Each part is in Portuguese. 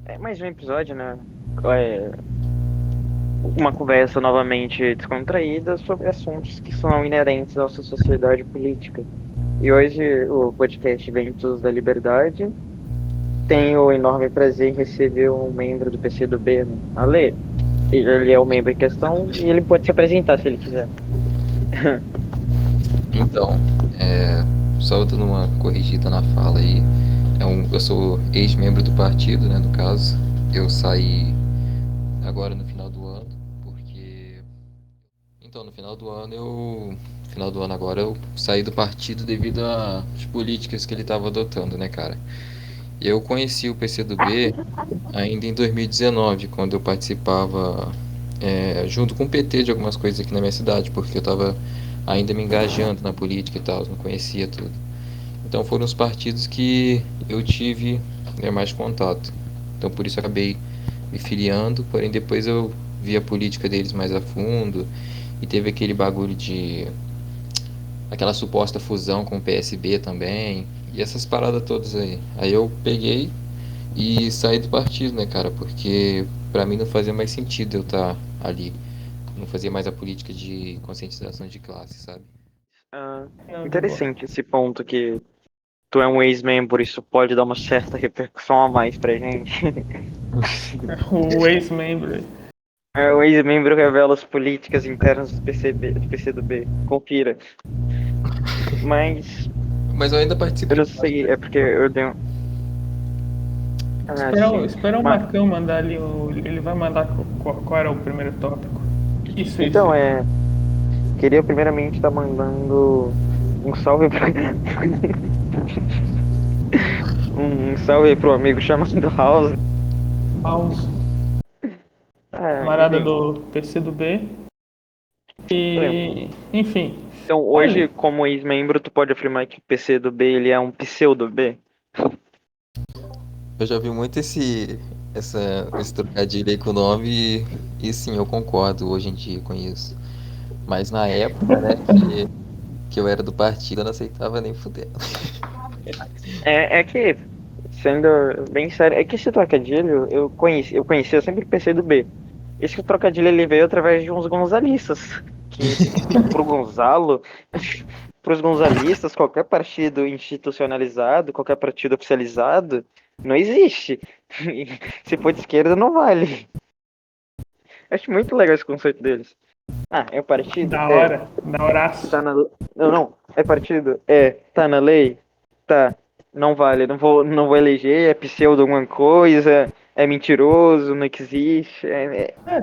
É mais um episódio, né? É uma conversa novamente descontraída sobre assuntos que são inerentes à nossa sociedade política. E hoje o podcast Ventos da Liberdade tem o enorme prazer em receber um membro do PCdoB, né? Ale. Ele é o membro em questão e ele pode se apresentar se ele quiser. Então, só dando uma corrigida na fala aí, eu sou ex-membro do partido, né, no caso. Eu saí agora no final do ano, porque... Então, no final do ano agora, eu saí do partido devido às políticas que ele estava adotando, né, cara? E eu conheci o PCdoB ainda em 2019, quando eu participava, junto com o PT, de algumas coisas aqui na minha cidade, porque eu estava ainda me engajando na política e tal, não conhecia tudo. Então foram os partidos que eu tive, né, mais contato. Então por isso eu acabei me filiando, porém depois eu vi a política deles mais a fundo e teve aquele bagulho de aquela suposta fusão com o PSB também e essas paradas todas aí. Aí eu peguei e saí do partido, né, cara? Porque pra mim não fazia mais sentido eu estar ali. Não fazia mais a política de conscientização de classe, sabe? Ah, Não, de boa. interessante esse ponto que tu é um ex-membro, isso pode dar uma certa repercussão a mais pra gente. O ex-membro. É, o ex-membro revela as políticas internas do PCdoB. Confira. Mas Mas eu ainda eu participei não de sei, é bastante. porque eu dei um. Ah, sim. Espera o Mas, Marcão mandar ali. Ele vai mandar qual era o primeiro tópico. Isso. então, queria primeiramente estar mandando um salve pra... um salve pro amigo chamado House. House, Ah, camarada enfim. do PC do B. E, enfim. Então, hoje, Olha, como ex-membro, tu pode afirmar que o PCdoB ele é um pseudo-B? Eu já vi muito esse trocadilho aí com o nome e sim, eu concordo hoje em dia com isso. Mas na época, né, que eu era do partido, eu não aceitava nem fuder. É que, sendo bem sério, é que esse trocadilho eu conhecia sempre o PCdoB. Esse trocadilho ele veio através de uns gonzalistas, que pro Gonzalo, pros gonzalistas, qualquer partido institucionalizado, qualquer partido oficializado, não existe. Se for de esquerda, não vale. Acho muito legal esse conceito deles. Ah, é o partido? da É. hora, da horaço. Tá na. Não, não. É partido? É. Tá na lei? Tá. Não vale. Não vou eleger. É pseudo alguma coisa. É mentiroso. Não existe.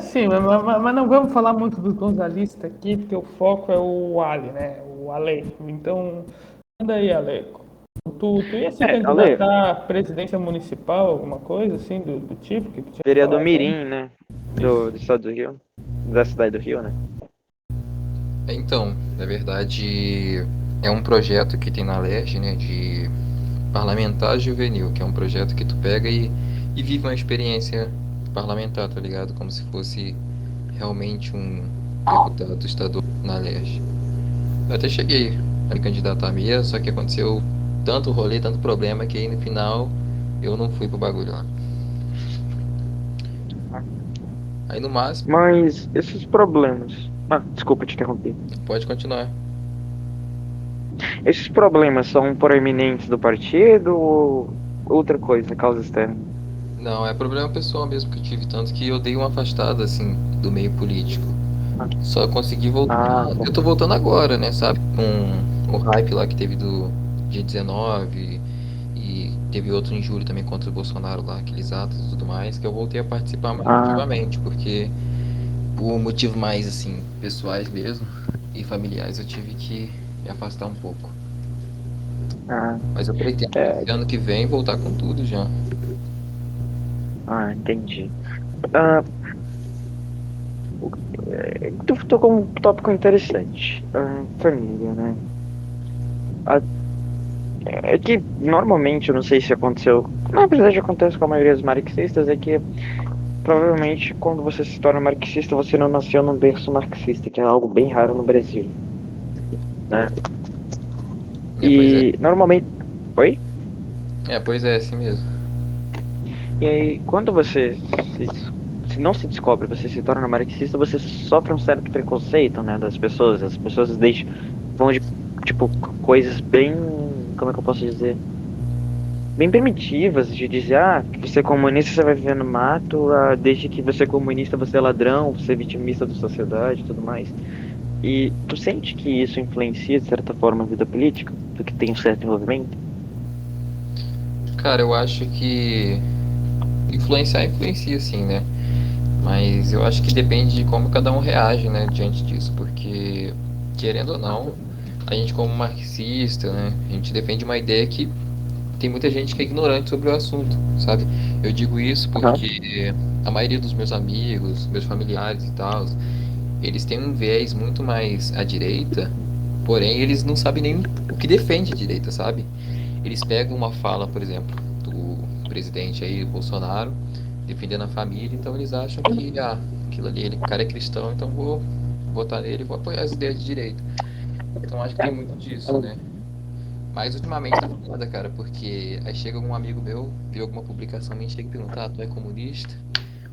Sim, mas não vamos falar muito dos gonzalistas aqui, porque o foco é o Ali, né? O Ale. Então, manda aí, Ale. Tu ia se Ale. candidatar à presidência municipal, alguma coisa assim do tipo que tu tinha me Vereador falado antes? Mirim, né? Do Isso. estado do Rio. Da cidade do Rio, né? Então, na verdade, é um projeto que tem na LERJ, né, de parlamentar juvenil, que é um projeto que tu pega e vive uma experiência parlamentar, tá ligado? Como se fosse realmente um deputado estadual na LERJ. Eu até cheguei a me candidatar mesmo, só que aconteceu tanto rolê, tanto problema, que aí no final eu não fui pro bagulho lá. Aí no máximo, Mas esses problemas. Ah, desculpa te interromper. pode continuar. Esses problemas são proeminentes do partido ou outra coisa, causa externa? Não, é problema pessoal mesmo que eu tive, tanto que eu dei uma afastada, assim, do meio político. Ah, Só consegui voltar. tá. Eu tô voltando agora, né, sabe? Com o hype lá que teve do dia 19 e teve outro em julho também contra o Bolsonaro lá, aqueles atos e tudo mais, que eu voltei a participar mais Ah, ativamente, porque por motivos mais, assim, pessoais mesmo e familiares, eu tive que me afastar um pouco. ah, Mas eu pretendo é, esse ano que vem voltar com tudo já. entendi. Ah, tu tocou um tópico interessante. Família, né? Ah, é que normalmente, eu não sei se aconteceu, na verdade acontece com a maioria dos marxistas, é que provavelmente quando você se torna marxista, você não nasceu num berço marxista, que é algo bem raro no Brasil, né? Pois é. E normalmente. Oi? Pois é, assim mesmo. E aí, quando você se não se descobre, você se torna marxista, você sofre um certo preconceito, né, das pessoas. As pessoas deixam, vão de, tipo, coisas bem, como é que eu posso dizer? Bem primitivas, de dizer, que você é comunista, você vai viver no mato, desde que você é comunista, você é ladrão, você é vitimista da sociedade e tudo mais. E tu sente que isso influencia, de certa forma, a vida política? Tu que tem um certo envolvimento? Cara, eu acho que influenciar influencia sim, né? Mas eu acho que depende de como cada um reage, né, diante disso, porque querendo ou não, a gente como marxista, né, a gente defende uma ideia que tem muita gente que é ignorante sobre o assunto, sabe? Eu digo isso Aham. porque a maioria dos meus amigos, meus familiares e tal, eles têm um viés muito mais à direita, porém eles não sabem nem o que defende a direita, sabe? Eles pegam uma fala, por exemplo, do presidente aí, Bolsonaro, defendendo a família, então eles acham que, aquilo ali, ele, o cara é cristão, então vou votar nele e vou apoiar as ideias de direita. Então acho que tem muito disso, né? Mas ultimamente tá foda, cara, porque aí chega algum amigo meu, vê alguma publicação minha, chega e pergunta, tu é comunista?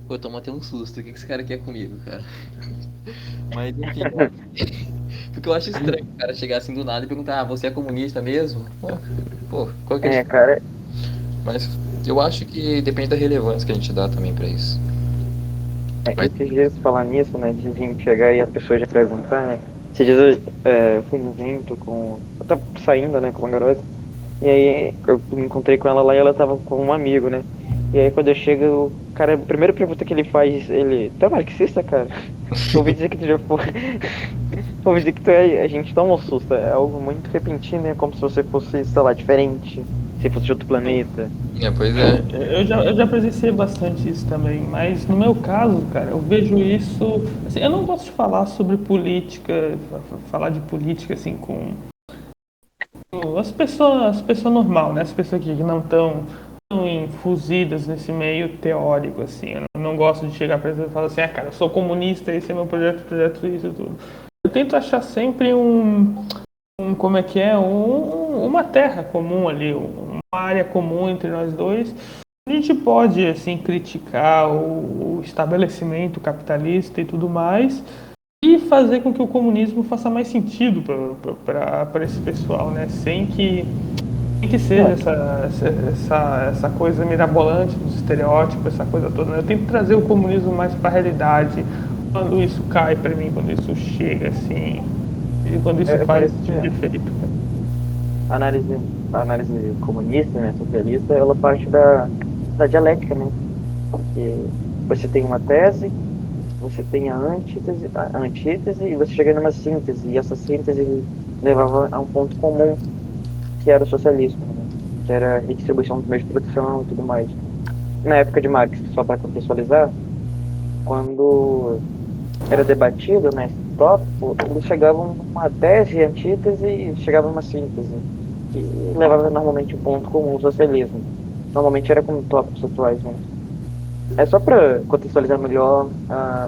Pô, eu tomo até um susto, o que esse cara quer comigo, cara? Mas enfim, porque eu acho estranho o cara chegar assim do nada e perguntar, você é comunista mesmo? Pô, qual que é a É, diferença? cara, Mas eu acho que depende da relevância que a gente dá também pra isso. Mas, esses dias falar nisso, né, de gente chegar e a pessoa já perguntar, né? Esses dias eu fui num evento com. Eu tava saindo, né, com uma garota. E aí eu me encontrei com ela lá e ela tava com um amigo, né? E aí quando eu chego, o cara, a primeira pergunta que ele faz, tu é marxista, cara? Ouvi dizer que tu já foi. Ouvi dizer que tu é. A gente toma um susto. É algo muito repentino, é como se você fosse, sei lá, diferente. Se fosse de outro planeta. pois é. Eu já presenciei bastante isso também, mas no meu caso, cara, eu vejo isso. Assim, eu não gosto de falar sobre política, falar de política assim com as pessoas normal, né? As pessoas que não estão tão infusidas nesse meio teórico, assim. Eu não gosto de chegar para eles e falar assim, cara, eu sou comunista, esse é meu projeto, isso e tudo. Eu tento achar sempre como é que é, uma terra comum ali, uma área comum entre nós dois. A gente pode, assim, criticar o estabelecimento capitalista e tudo mais, e fazer com que o comunismo faça mais sentido para esse pessoal, né? Sem que seja essa coisa mirabolante dos estereótipos, essa coisa toda, né? Eu tento trazer o comunismo mais para a realidade, quando isso cai para mim, quando isso chega, assim, e quando isso Eu faz parece esse que tipo de efeito. a análise comunista, né, socialista, ela parte da dialética, né? Que você tem uma tese, você tem a antítese e você chega numa síntese, e essa síntese levava a um ponto comum, que era o socialismo, né? Que era a redistribuição dos meios de produção e tudo mais. Na época de Marx, só para contextualizar, quando era debatido, né, esse tópico, eles chegavam numa tese, antítese e chegavam numa síntese, que levava normalmente um ponto comum, o socialismo. Normalmente era com tópicos atuais, né? É só para contextualizar melhor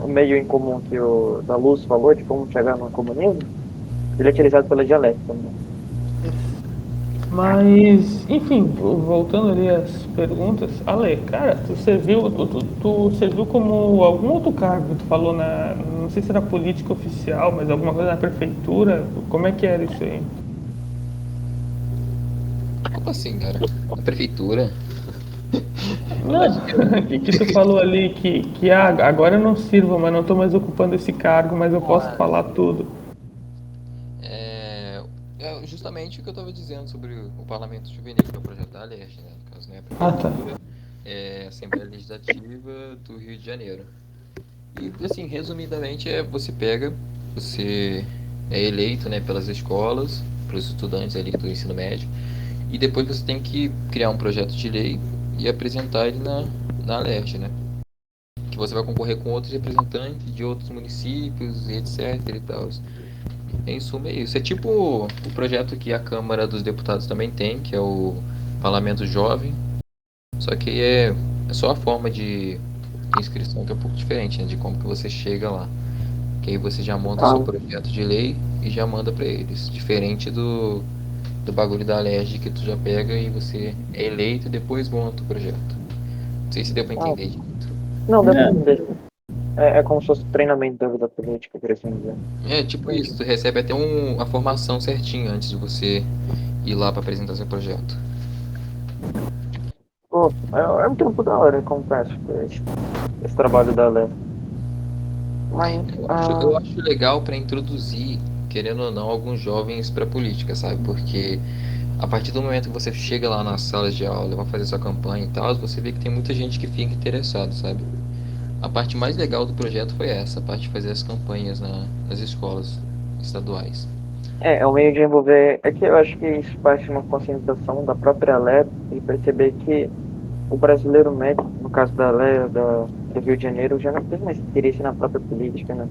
o meio em comum que o da Luz falou, de como chegar no comunismo, ele é utilizado pela dialética, né? Mas, enfim, voltando ali às perguntas, Ale, cara, tu serviu como algum outro cargo que tu falou não sei se era política oficial, mas alguma coisa na prefeitura, como é que era isso aí? Como assim, cara? A prefeitura? Eu Não, acho que eu. que tu falou ali que agora eu não sirvo, mas não estou mais ocupando esse cargo, mas eu posso falar tudo. É, é justamente o que eu estava dizendo sobre o Parlamento Juvenil, que é o projeto da Alerj, né? No caso, não é a Ah, tá. prefeitura, é a Assembleia Legislativa do Rio de Janeiro. E, assim, resumidamente, você é eleito, né, pelas escolas, pelos estudantes ali do ensino médio, e depois você tem que criar um projeto de lei e apresentar ele na Alerj, né? Que você vai concorrer com outros representantes de outros municípios e etc e tal. Em suma, é isso. É tipo o projeto que a Câmara dos Deputados também tem, que é o Parlamento Jovem. Só que é só a forma de inscrição que é um pouco diferente, né? De como que você chega lá. Que aí você já monta seu Ah, projeto de lei e já manda para eles. Diferente do bagulho da Alerj, que tu já pega e você é eleito e depois monta o projeto. Não sei se deu pra Ah, entender direito. não, dá pra É, entender. É como se fosse treinamento da vida política, por assim dizer. É tipo isso, tu recebe até uma formação certinha antes de você ir lá pra apresentar seu projeto. Pô, é um tempo da hora, confesso, esse trabalho da Lé. Mas, Eu acho legal para introduzir, querendo ou não, alguns jovens para política, sabe? Porque a partir do momento que você chega lá nas salas de aula, vai fazer sua campanha e tal, você vê que tem muita gente que fica interessado, sabe? A parte mais legal do projeto foi essa, a parte de fazer as campanhas nas escolas estaduais. é um meio de envolver. É que eu acho que isso parte de uma conscientização da própria Lé e perceber que o brasileiro médio, no caso da Lé, do Rio de Janeiro, já não tem mais interesse na própria política, né?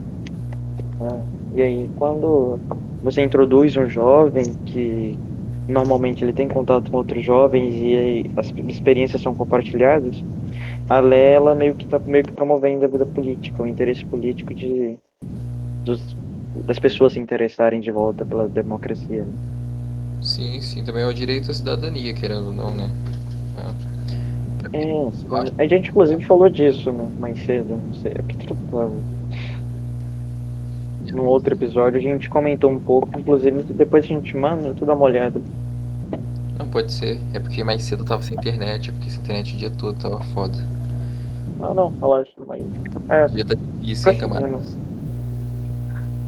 E aí, quando você introduz um jovem que normalmente ele tem contato com outros jovens e aí as experiências são compartilhadas, a Lé, ela meio que está meio que promovendo a vida política, o interesse político das pessoas se interessarem de volta pela democracia, né? Sim, sim, também é o direito à cidadania, querendo ou não, né? É, Eu acho a gente inclusive falou disso, né, mais cedo, não sei, é que num outro episódio a gente comentou um pouco, inclusive depois a gente manda, tu dá uma olhada. não pode ser, é porque mais cedo eu tava sem internet, é porque sem internet o dia todo tava foda. Não, não, relaxa, mas é, O dia tá difícil, hein, camarada? prosseguindo.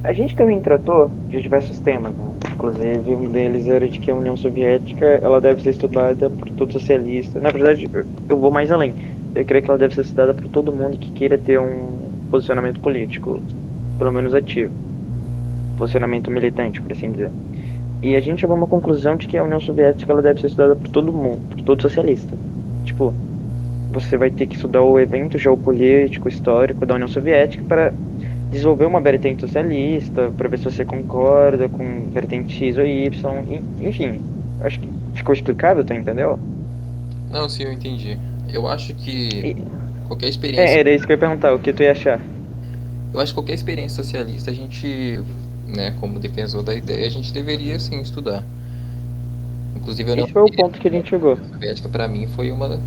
A gente também tratou de diversos temas, né? Inclusive um deles era de que a União Soviética ela deve ser estudada por todo socialista. Na verdade, eu vou mais além. Eu creio que ela deve ser estudada por todo mundo que queira ter um posicionamento político, pelo menos ativo, posicionamento militante, por assim dizer. E a gente chegou a uma conclusão de que a União Soviética ela deve ser estudada por todo mundo, por todo socialista. Tipo, você vai ter que estudar o evento geopolítico, histórico da União Soviética para desenvolver uma vertente socialista, para ver se você concorda com vertente X ou Y, enfim. Acho que ficou explicável, tu entendeu? Não, sim, eu entendi. Eu acho que E, qualquer experiência, era isso que eu ia perguntar, o que tu ia achar? eu acho que qualquer experiência socialista a gente, né, como defensor da ideia, a gente deveria sim estudar. Inclusive a União Esse foi o ponto que a gente chegou. Soviética para mim foi uma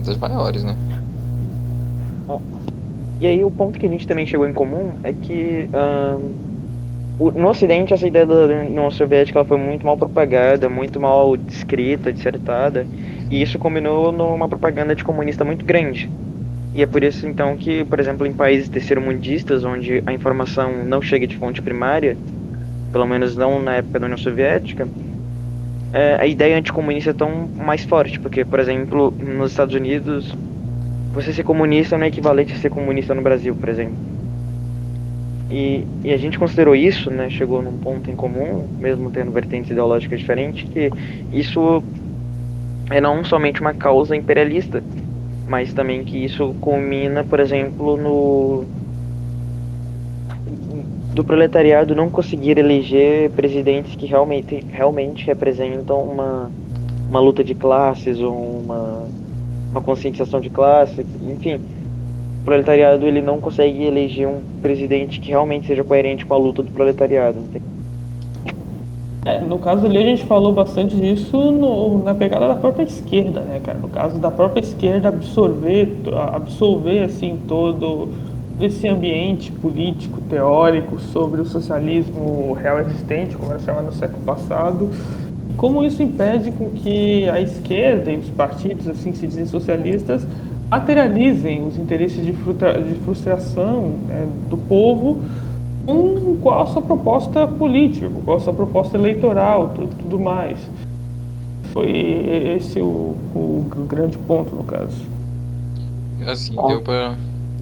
das maiores, né? E aí o ponto que a gente também chegou em comum é que no Ocidente essa ideia da União Soviética ela foi muito mal propagada, muito mal descrita, dissertada, e isso combinou numa propaganda de comunista muito grande. E é por isso, então, que, por exemplo, em países terceiro-mundistas, onde a informação não chega de fonte primária, pelo menos não na época da União Soviética, a ideia anticomunista é tão mais forte, porque, por exemplo, nos Estados Unidos, você ser comunista não é equivalente a ser comunista no Brasil, por exemplo. E a gente considerou isso, né, chegou num ponto em comum, mesmo tendo vertentes ideológicas diferentes, que isso é não somente uma causa imperialista, mas também que isso culmina, por exemplo, no do proletariado não conseguir eleger presidentes que realmente representam uma luta de classes ou uma conscientização de classe, enfim, o proletariado ele não consegue eleger um presidente que realmente seja coerente com a luta do proletariado. no caso ali a gente falou bastante disso na pegada da própria esquerda, né, cara? No caso da própria esquerda absorver assim todo esse ambiente político, teórico sobre o socialismo real existente, como era chamado no século passado. Como isso impede com que a esquerda e os partidos assim que se dizem socialistas materializem os interesses de frustração, né, do povo com qual a sua proposta política, qual a sua proposta eleitoral, tudo mais. Foi esse o grande ponto, no caso. Assim,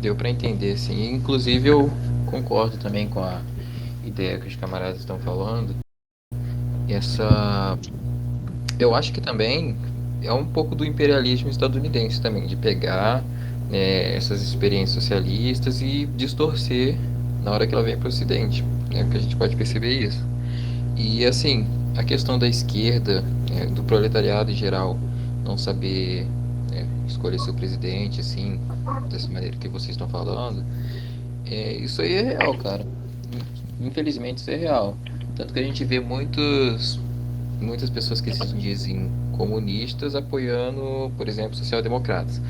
deu para entender, assim. Inclusive eu concordo também com a ideia que os camaradas estão falando. Essa, eu acho que também é um pouco do imperialismo estadunidense também, de pegar, né, essas experiências socialistas e distorcer na hora que ela vem para o Ocidente, né, que a gente pode perceber isso. E assim, a questão da esquerda, né, do proletariado em geral, não saber, né, escolher seu presidente, assim, dessa maneira que vocês estão falando, isso aí é real, cara. Infelizmente isso é real. Tanto que a gente vê muitas pessoas que se dizem comunistas apoiando, por exemplo, social-democratas.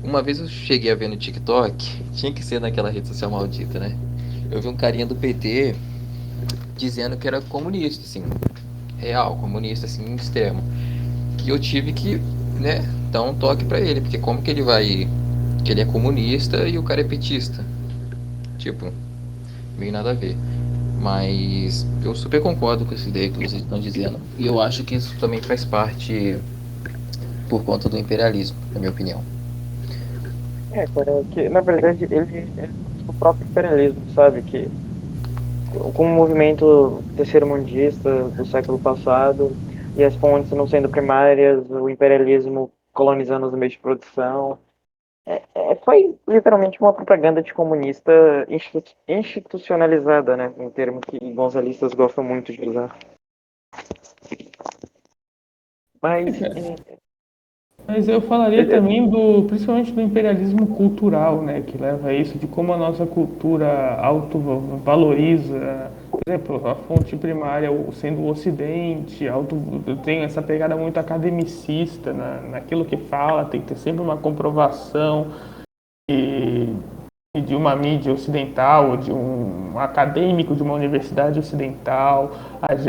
Uma vez eu cheguei a ver no TikTok, tinha que ser naquela rede social maldita, né? Eu vi um carinha do PT dizendo que era comunista, assim, real, comunista, assim, extremo. E eu tive que, né, dar um toque pra ele, porque como que ele vai. Que ele é comunista e o cara é petista? Tipo, meio nada a ver. Mas eu super concordo com essa ideia que vocês estão dizendo. E eu acho que isso também faz parte por conta do imperialismo, na minha opinião. Cara, que na verdade ele é o próprio imperialismo, sabe? Que com o movimento terceiro-mundista do século passado e as fontes não sendo primárias, o imperialismo colonizando os meios de produção. Foi literalmente uma propaganda de comunista institucionalizada, né? Um termo que gonzalistas gostam muito de usar. Mas, Mas eu falaria é, também principalmente do imperialismo cultural, né, que leva a isso, de como a nossa cultura autovaloriza, por exemplo, a fonte primária sendo o Ocidente, tem essa pegada muito academicista naquilo que fala, tem que ter sempre uma comprovação e de uma mídia ocidental, de um acadêmico de uma universidade ocidental.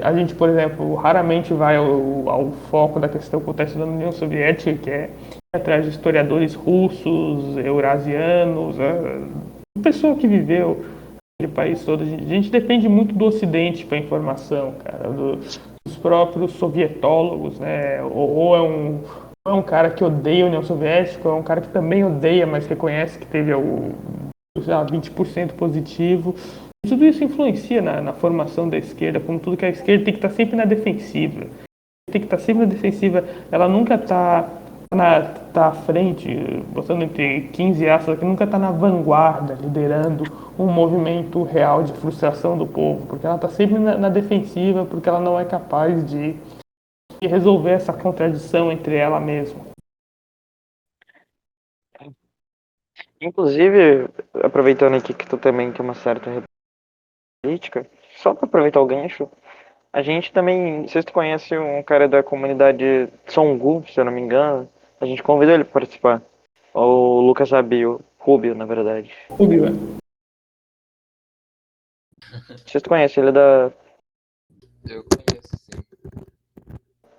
A gente, por exemplo, raramente vai ao foco da questão que acontece na União Soviética, que é atrás de historiadores russos, eurasianos, pessoa que viveu aquele país todo. A gente depende muito do Ocidente para informação, cara, dos próprios sovietólogos, né? Ou é um cara que odeia a União Soviética, ou é um cara que também odeia, mas reconhece que teve sei lá, 20% positivo. Tudo isso influencia na formação da esquerda, como tudo que a esquerda tem que estar sempre na defensiva. Tem que estar sempre na defensiva. Ela nunca tá à frente, botando entre 15 aspas aqui, nunca está na vanguarda, liderando um movimento real de frustração do povo, porque ela está sempre na defensiva, porque ela não é capaz de resolver essa contradição entre ela mesma. inclusive, aproveitando aqui que tu também tem uma certa política, só para aproveitar o gancho, a gente também, não sei se tu conhece um cara da comunidade Songu, se eu não me engano, a gente convidou ele para participar. O Lucas Abio, Rubio, na verdade. Rubio, Não sei se tu conhece, ele é da. Eu conheço, sim.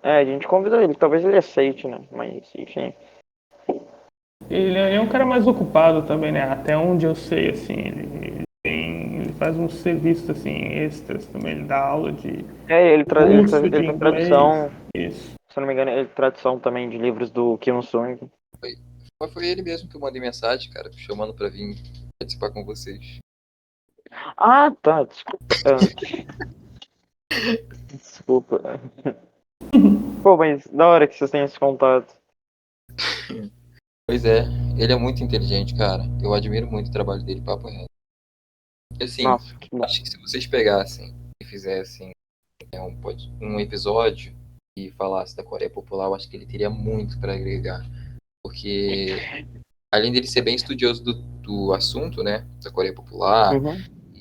A gente convidou ele, talvez ele aceite, né? Mas, enfim. ele é um cara mais ocupado também, né? Até onde eu sei, assim, ele faz uns serviços assim extras também, ele dá aula de curso, de Ele tem inglês, tradução, isso. se eu não me engano, ele tem tradução também de livros do Kim Sung. Foi, foi ele mesmo que eu mandei mensagem, cara, chamando pra vir participar com vocês. Ah, tá, desculpa. Desculpa. Pô, mas da hora que vocês têm esse contato. Pois é, ele é muito inteligente, cara. Eu admiro muito o trabalho dele, papo reto. E assim, Nossa, que bom. acho que se vocês pegassem e fizessem um episódio e falasse da Coreia Popular, eu acho que ele teria muito para agregar. Porque, além dele ser bem estudioso do assunto, né, da Coreia Popular, Uhum.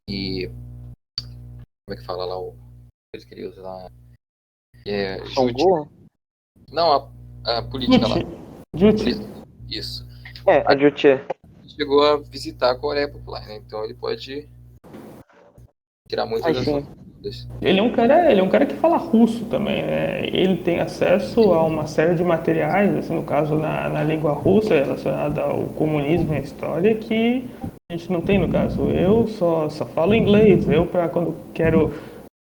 e como é que fala lá o coisa que ele usa lá? Jute. Songu? Não, a política lá. Juti, Juti. Isso. A Juche. Ele chegou a visitar a Coreia Popular, né? Então ele pode tirar muitas Ai, das suas sim. dúvidas. Ele é um cara que fala russo também, né? Ele tem acesso a uma série de materiais, assim, no caso na língua russa relacionada ao comunismo e à história, que a gente não tem no caso. Eu só falo inglês. Eu, para quando quero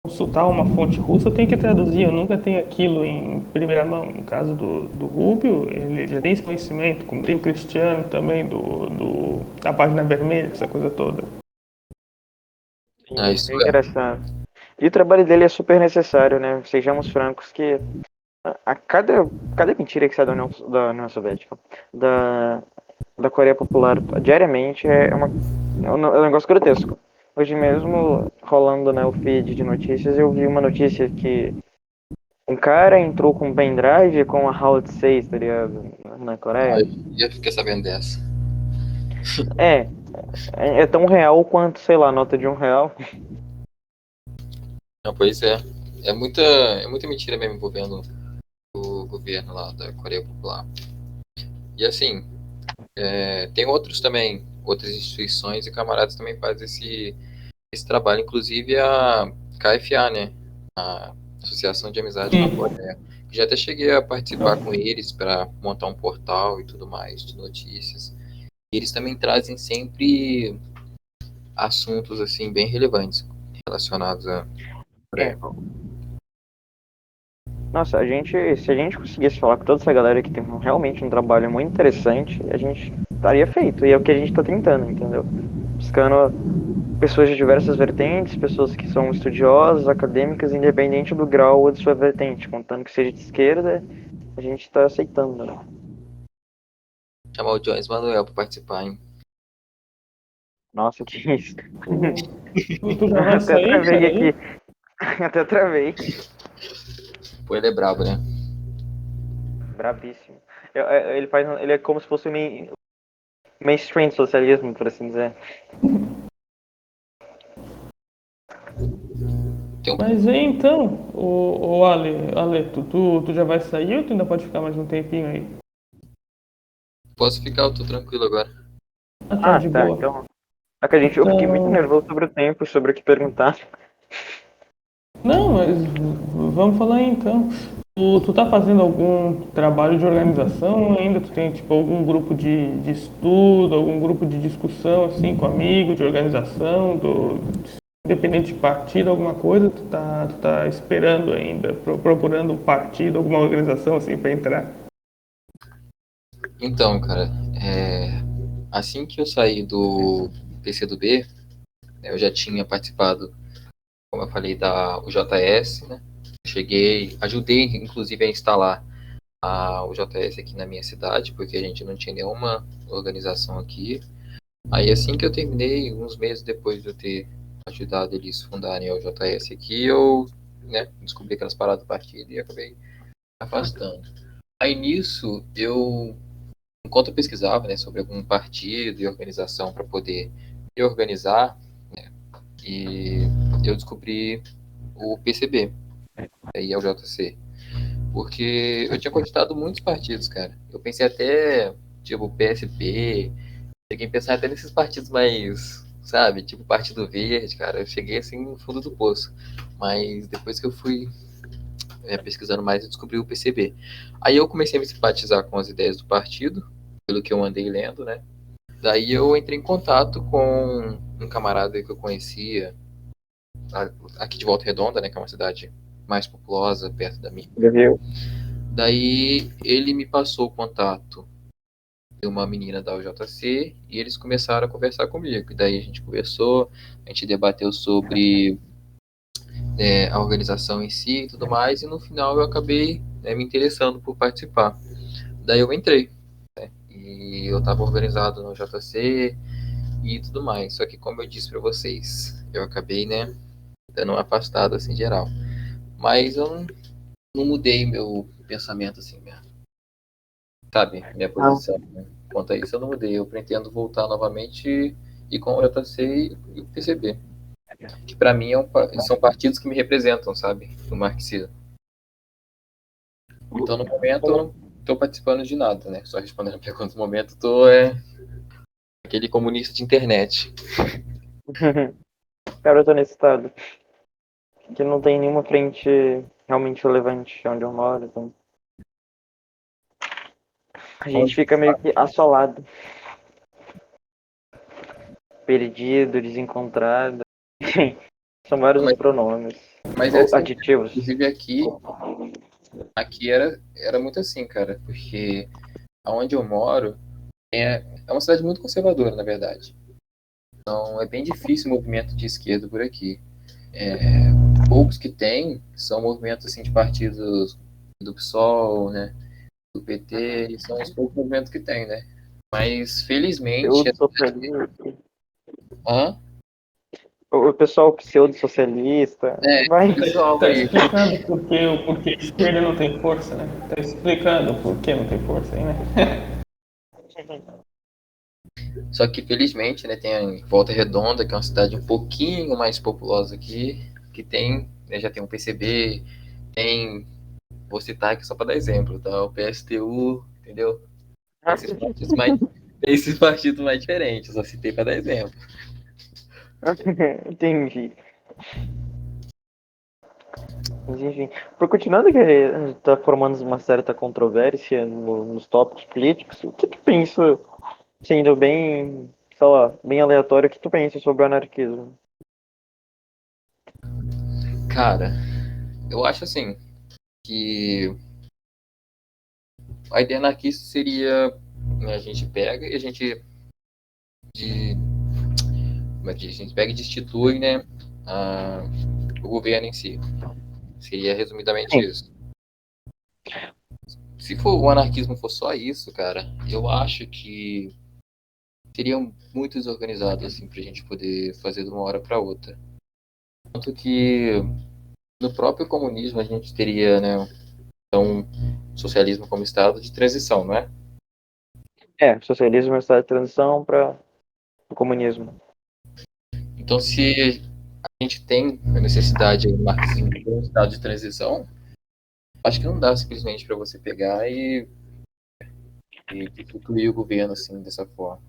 consultar uma fonte russa, eu tenho que traduzir. Eu nunca tenho aquilo em primeira mão. No caso do Rubio, ele já tem esse conhecimento, como tem o Cristiano também, da página vermelha, essa coisa toda. Ah, Sim, isso é é. engraçado. E o trabalho dele é super necessário, né? Sejamos francos que cada mentira que sai da União Soviética, da, da Coreia Popular diariamente é um negócio grotesco. Hoje mesmo, rolando, né, o feed de notícias, eu vi uma notícia que um cara entrou com um pendrive com a HAL 6, tá ligado? Na Ah, Coreia. eu fiquei sabendo dessa. É, é tão real quanto, sei lá, a nota de R$ 1. Ah, pois é. É muita mentira mesmo envolvendo o governo lá da Coreia Popular. E assim, Tem outros também, outras instituições e camaradas também fazem esse trabalho, inclusive a KFA, né? A Associação de Amizade na Coreia. Já até cheguei a participar com eles para montar um portal e tudo mais de notícias. E eles também trazem sempre assuntos assim bem relevantes relacionados à É, Coreia. nossa, se a gente conseguisse falar com toda essa galera que tem realmente um trabalho muito interessante, a gente estaria feito. E é o que a gente está tentando, entendeu? Buscando pessoas de diversas vertentes, pessoas que são estudiosas, acadêmicas, independente do grau ou de sua vertente. Contando que seja de esquerda, a gente está aceitando, né? Chamar o Jones Manuel para participar, hein? Nossa, que isso. Tu já vai Até sair, travei cara, aqui. aí? Até travei. Pô, ele é brabo, né? Brabíssimo. Ele é como se fosse o mainstream do socialismo, por assim dizer. Tem um... Mas aí então, o Ale, tu já vai sair ou tu ainda pode ficar mais um tempinho aí? Posso ficar, eu tô tranquilo agora. Ah, tá, Ah, de tá. boa. Então, eu fiquei muito Então, nervoso sobre o tempo, sobre o que perguntar. não, mas vamos falar aí então. Tu tá fazendo algum trabalho de organização ainda? Tu tem tipo algum grupo de estudo, algum grupo de discussão assim com amigos, de organização, independente de partido, alguma coisa? Tu tá esperando ainda, procurando um partido, alguma organização assim para entrar? Então, cara, assim que eu saí do PCdoB, né, eu já tinha participado, como eu falei, da UJS, né? Ajudei inclusive a instalar a UJS aqui na minha cidade, porque a gente não tinha nenhuma organização aqui. Aí assim que eu terminei, uns meses depois de eu ter ajudado eles fundarem a UJS aqui, eu, né, descobri aquelas paradas do partido e acabei afastando. Aí nisso, enquanto eu pesquisava, né, sobre algum partido e organização para poder me organizar, né, e eu descobri o PCB, aí é o JC, porque eu tinha cogitado muitos partidos, cara. Eu pensei até, tipo, PSP, cheguei a pensar até nesses partidos mais, sabe, tipo Partido Verde, cara. Eu cheguei assim no fundo do poço, mas depois que eu fui pesquisando mais, eu descobri o PCB. Aí eu comecei a me simpatizar com as ideias do partido, pelo que eu andei lendo, né? Daí eu entrei em contato com um camarada que eu conhecia aqui de Volta Redonda, né, que é uma cidade mais populosa, perto da minha. Viu? Daí ele me passou o contato de uma menina da UJC e eles começaram a conversar comigo. E daí a gente conversou, a gente debateu sobre a organização em si e tudo mais, e no final eu acabei, né, me interessando por participar. Daí eu entrei, né, e eu estava organizado no JC e tudo mais. Só que como eu disse para vocês, eu acabei, né, dando uma afastada assim geral. Mas eu não mudei meu pensamento assim, sabe, minha Ah, posição, né? Quanto a isso eu não mudei. Eu pretendo voltar novamente e com o JC e o PCB. Que para mim são partidos que me representam, sabe, no marxismo. Então no momento eu não estou participando de nada, né? Só respondendo a pergunta, no momento eu tô aquele comunista de internet. cara, eu tô nesse estado. Que não tem nenhuma frente realmente relevante onde eu moro. Então a gente fica meio que assolado, perdido, desencontrado. São vários os Mas, pronomes. mas é Ou assim, adjetivos. inclusive aqui era muito assim, cara, porque aonde eu moro é uma cidade muito conservadora, na verdade. Então é bem difícil o movimento de esquerda por aqui. Poucos que tem são movimentos assim de partidos do PSOL, né, do PT, e são os poucos movimentos que tem, né? Mas felizmente, Pseudo-socialista. hã? O pessoal pseudo-socialista. O Vai. pessoal Tá aí. explicando por que a esquerda não tem força, né? Tá explicando por que não tem força aí, né? Só que felizmente, né, tem a Volta Redonda, que é uma cidade um pouquinho mais populosa aqui, que tem, né, já tem um PCB, tem, vou citar aqui só para dar exemplo, tá? O PSTU, entendeu? Esses partidos mais, Esse partido mais diferente, eu só citei para dar exemplo. Entendi. Mas enfim, por continuando que a gente tá formando uma certa controvérsia nos tópicos políticos, o que tu pensa, sendo bem, sei lá, bem aleatório, o que tu pensa sobre o anarquismo? Cara, eu acho assim que a ideia anarquista seria, né, a gente pega e a gente de, como é que diz? A gente pega e destitui, né, a, o governo em si. Seria resumidamente Sim. isso. Se for o anarquismo for só isso, cara, eu acho que seria muito desorganizado assim pra gente poder fazer de uma hora para outra. Tanto que no próprio comunismo a gente teria, né, então, socialismo como estado de transição, não é? Socialismo é o estado de transição para o comunismo. Então, se a gente tem a necessidade do marxismo de um estado de transição, acho que não dá simplesmente para você pegar e destituir o governo assim dessa forma.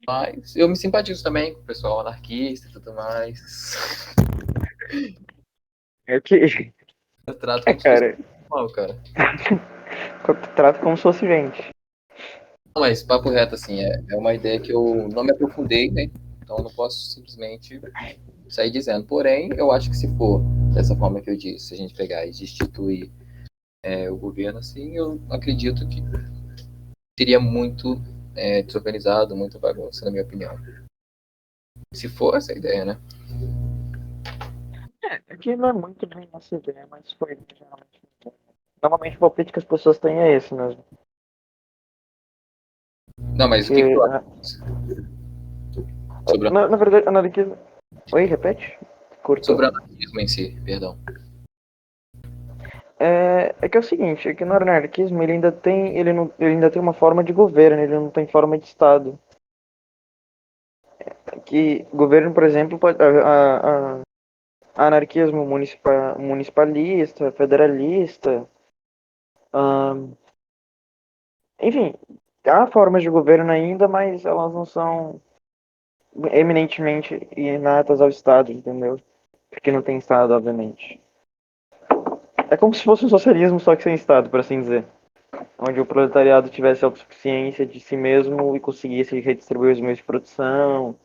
Mas eu me simpatizo também com o pessoal anarquista e tudo mais. É que, Eu trato como se fosse cara, normal, cara. eu trato como se fosse gente. Não, mas papo reto, assim, é uma ideia que eu não me aprofundei, né? Então eu não posso simplesmente sair dizendo. Porém, eu acho que se for dessa forma que eu disse, se a gente pegar e destituir o governo, assim, eu acredito que seria muito desorganizado, muito bagunça, na minha opinião. Se for essa a ideia, né? Aqui não é muito bem nossa ideia, mas foi geralmente. Normalmente o palpite que as pessoas têm é esse mesmo. Não, mas o que Que, tu acha sobre, na verdade, anarquismo. Oi, repete? Cortou. sobre o anarquismo em si, perdão? É que é o seguinte, é que no anarquismo ele ainda tem uma forma de governo, ele não tem forma de Estado. Que governo, por exemplo, pode, anarquismo municipalista, federalista, ahn, enfim, há formas de governo ainda, mas elas não são eminentemente inatas ao Estado, entendeu? Porque não tem Estado, obviamente. É como se fosse um socialismo, só que sem Estado, por assim dizer. Onde o proletariado tivesse autossuficiência de si mesmo e conseguisse redistribuir os meios de produção,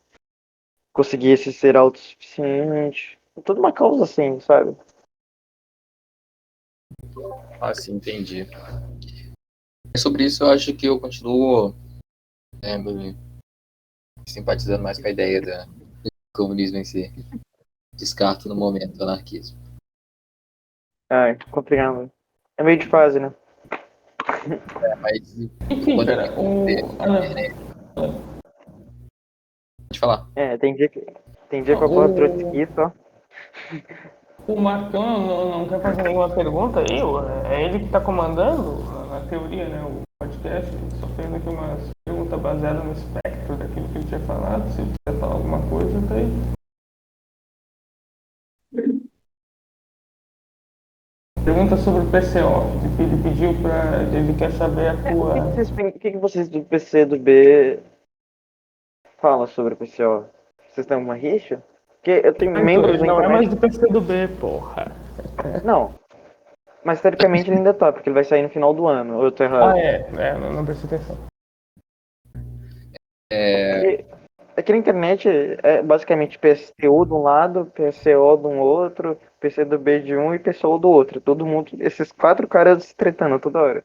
conseguisse ser autossuficiente. É toda uma causa assim, sabe? Ah, sim, entendi. Sobre isso, eu acho que eu continuo me simpatizando mais com a ideia do comunismo em si. Descarto no momento o anarquismo. Ai, complicado. É meio de fase, né? Mas Enfim, quando eu cara, ver pode falar. Tem dia que eu acordo o, trotskista, ó. o Marcão não quer fazer nenhuma pergunta aí? É ele que está comandando, na teoria, né, o podcast. Só fez aqui uma pergunta baseada no espectro daquilo que ele tinha falado. Se ele quiser falar alguma coisa, tá aí. Pergunta sobre o PCO. Ele pediu para. Ele quer saber a tua. O que vocês do PC do B falam sobre o PCO? Vocês têm uma rixa? Porque eu tenho Então, membros ele na não é mais internet. do PC do B, porra. Não, mas teoricamente ele ainda tá, porque ele vai sair no final do ano, ou eu tô Ah, errado. não prestei atenção. Porque aqui na internet é basicamente PSTU de um lado, PCO de um outro, PC do B de um e PCO do outro. Todo mundo, esses quatro caras se tretando toda hora.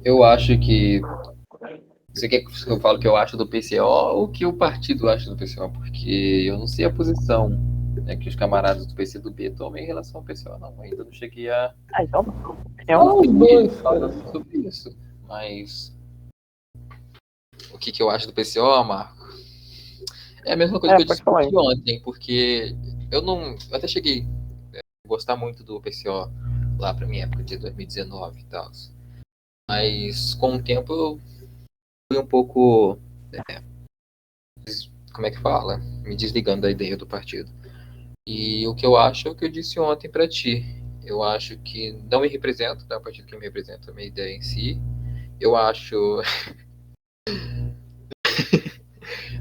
Eu acho que. Você quer que eu fale o que eu acho do PCO ou o que o partido acha do PCO? Porque eu não sei a posição, né, que os camaradas do PCdoB tomam em relação ao PCO, não. Ainda não cheguei a Ah, então, Fala os dois, cara. falar sobre isso. Mas o que eu acho do PCO, Marco? É a mesma coisa que eu pode falar discuti aí. ontem, porque eu até cheguei a gostar muito do PCO lá pra minha época de 2019 e tal. Mas com o tempo eu fui um pouco, como é que fala? Me desligando da ideia do partido. E o que eu acho é o que eu disse ontem pra ti. Eu acho que não me representa, tá? O partido que me representa a minha ideia em si. Eu acho.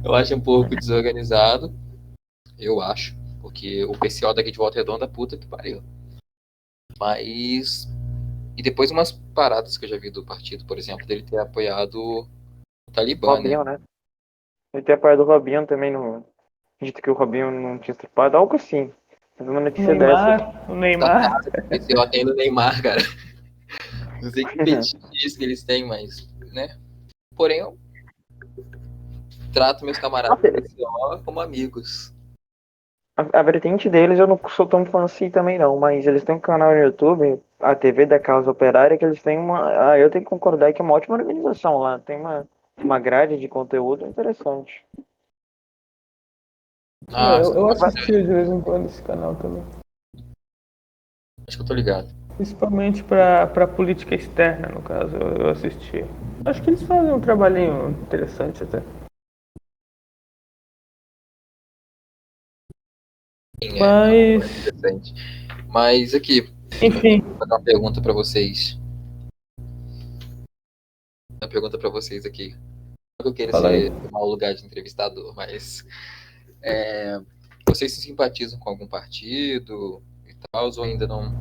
Eu acho um pouco desorganizado. Eu acho. Porque o PCO daqui de Volta Redonda, puta que pariu. Mas. E depois umas paradas que eu já vi do partido, por exemplo, dele ter apoiado o Talibã, né? Robinho, né? Ele tem a parte do Robinho também no. Dito que o Robinho não tinha estripado, algo assim. Teve uma O notícia dessa. Neymar, o Neymar. O PCO tem do Neymar, cara. Não sei que fetiche que eles têm, mas, né? Porém, eu trato meus camaradas do PCO como amigos. A vertente deles eu não sou tão fã assim também não, mas eles têm um canal no YouTube, a TV da Causa Operária, que eles têm uma. Ah, eu tenho que concordar que é uma ótima organização lá. Tem uma grade de conteúdo interessante. Ah, Eu assistia de vez em quando esse canal também. acho que eu tô ligado. Principalmente pra política externa, no caso, eu assisti. Acho que eles fazem um trabalhinho interessante até. Sim, é Mas, interessante. Mas aqui, enfim, vou fazer uma pergunta pra vocês. Uma pergunta pra vocês aqui. Não que eu queira fala aí. ser tomar o lugar de entrevistador, mas vocês se simpatizam com algum partido e tal, ou ainda não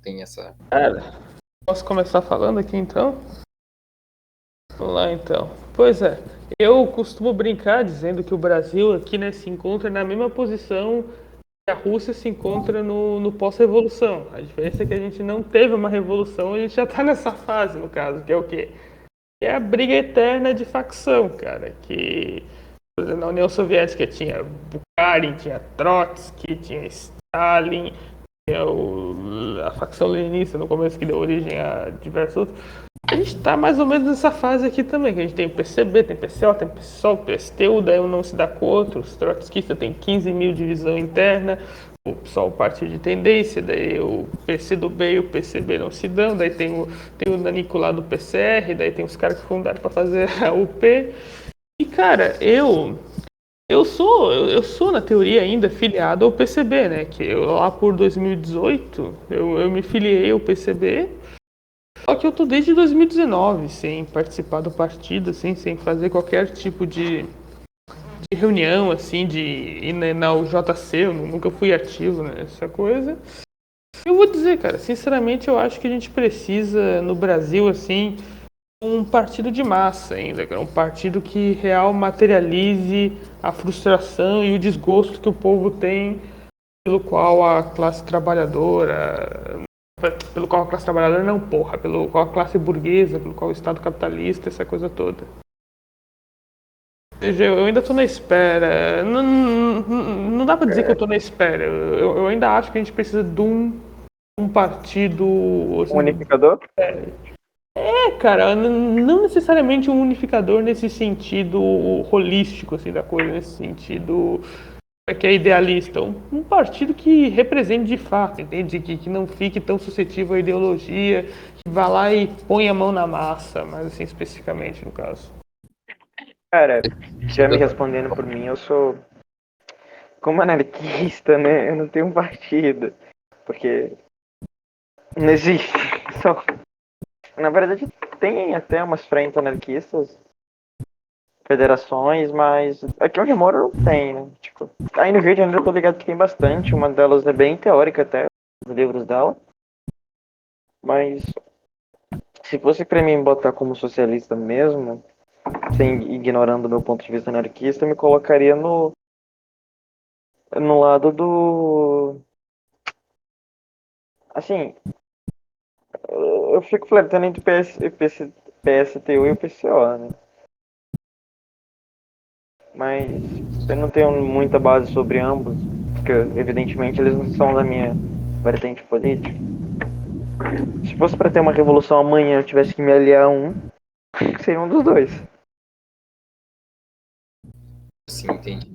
tem essa. Cara, posso começar falando aqui então? Vamos lá então. Pois é, eu costumo brincar dizendo que o Brasil aqui, né, se encontra na mesma posição que a Rússia se encontra no pós-revolução. A diferença é que a gente não teve uma revolução, a gente já está nessa fase, no caso, que é o quê? É a briga eterna de facção, cara. Que por exemplo, na União Soviética tinha Bukharin, tinha Trotsky, tinha Stalin, tinha a facção leninista no começo que deu origem a diversos outros. A gente está mais ou menos nessa fase aqui também, que a gente tem PCB, tem PCO, tem PSOL, PSTU, daí um não se dá com o outro, os trotskistas tem 15 mil divisão interna, o PSOL partido de tendência, daí o PCdoB e o PCB não se dão, daí tem o Nanico lá do PCR, daí tem os caras que fundaram para fazer a UP. E cara, eu sou na teoria ainda filiado ao PCB, né? Que eu, lá por 2018 eu me filiei ao PCB. Só que eu tô desde 2019 sem participar do partido, assim, sem fazer qualquer tipo de reunião, assim, de ir na UJC, eu nunca fui ativo nessa coisa. Eu vou dizer, cara, sinceramente eu acho que a gente precisa, no Brasil, assim, um partido de massa ainda, cara, um partido que real materialize a frustração e o desgosto que o povo tem pelo qual a classe trabalhadora pelo qual a classe trabalhadora não, porra, pelo qual a classe burguesa, pelo qual o Estado capitalista, essa coisa toda. Veja, eu ainda tô na espera. Não dá pra dizer que eu tô na espera. Eu ainda acho que a gente precisa de um partido. Assim, Unificador? cara, não necessariamente um unificador nesse sentido holístico assim, da coisa, nesse sentido que é idealista, um partido que represente de fato, entende? Que não fique tão suscetível à ideologia, que vá lá e põe a mão na massa, mas assim especificamente no caso. Cara, já me respondendo por mim, eu sou. Como anarquista, né? Eu não tenho um partido. Porque não existe. Só... Na verdade, tem até umas frentes anarquistas, federações, mas aqui onde eu moro não tem, né? Tipo, aí no Rio de Janeiro eu tô ligado que tem bastante. Uma delas é bem teórica até, os livros dela. Mas se fosse pra mim botar como socialista mesmo, sem ignorando o meu ponto de vista anarquista, eu me colocaria no lado do. Assim, eu fico flertando entre PSTU e o PCO, né? Mas eu não tenho muita base sobre ambos, porque evidentemente eles não são da minha vertente política. Se fosse pra ter uma revolução amanhã, eu tivesse que me aliar a um, seria um dos dois. Sim, entendi.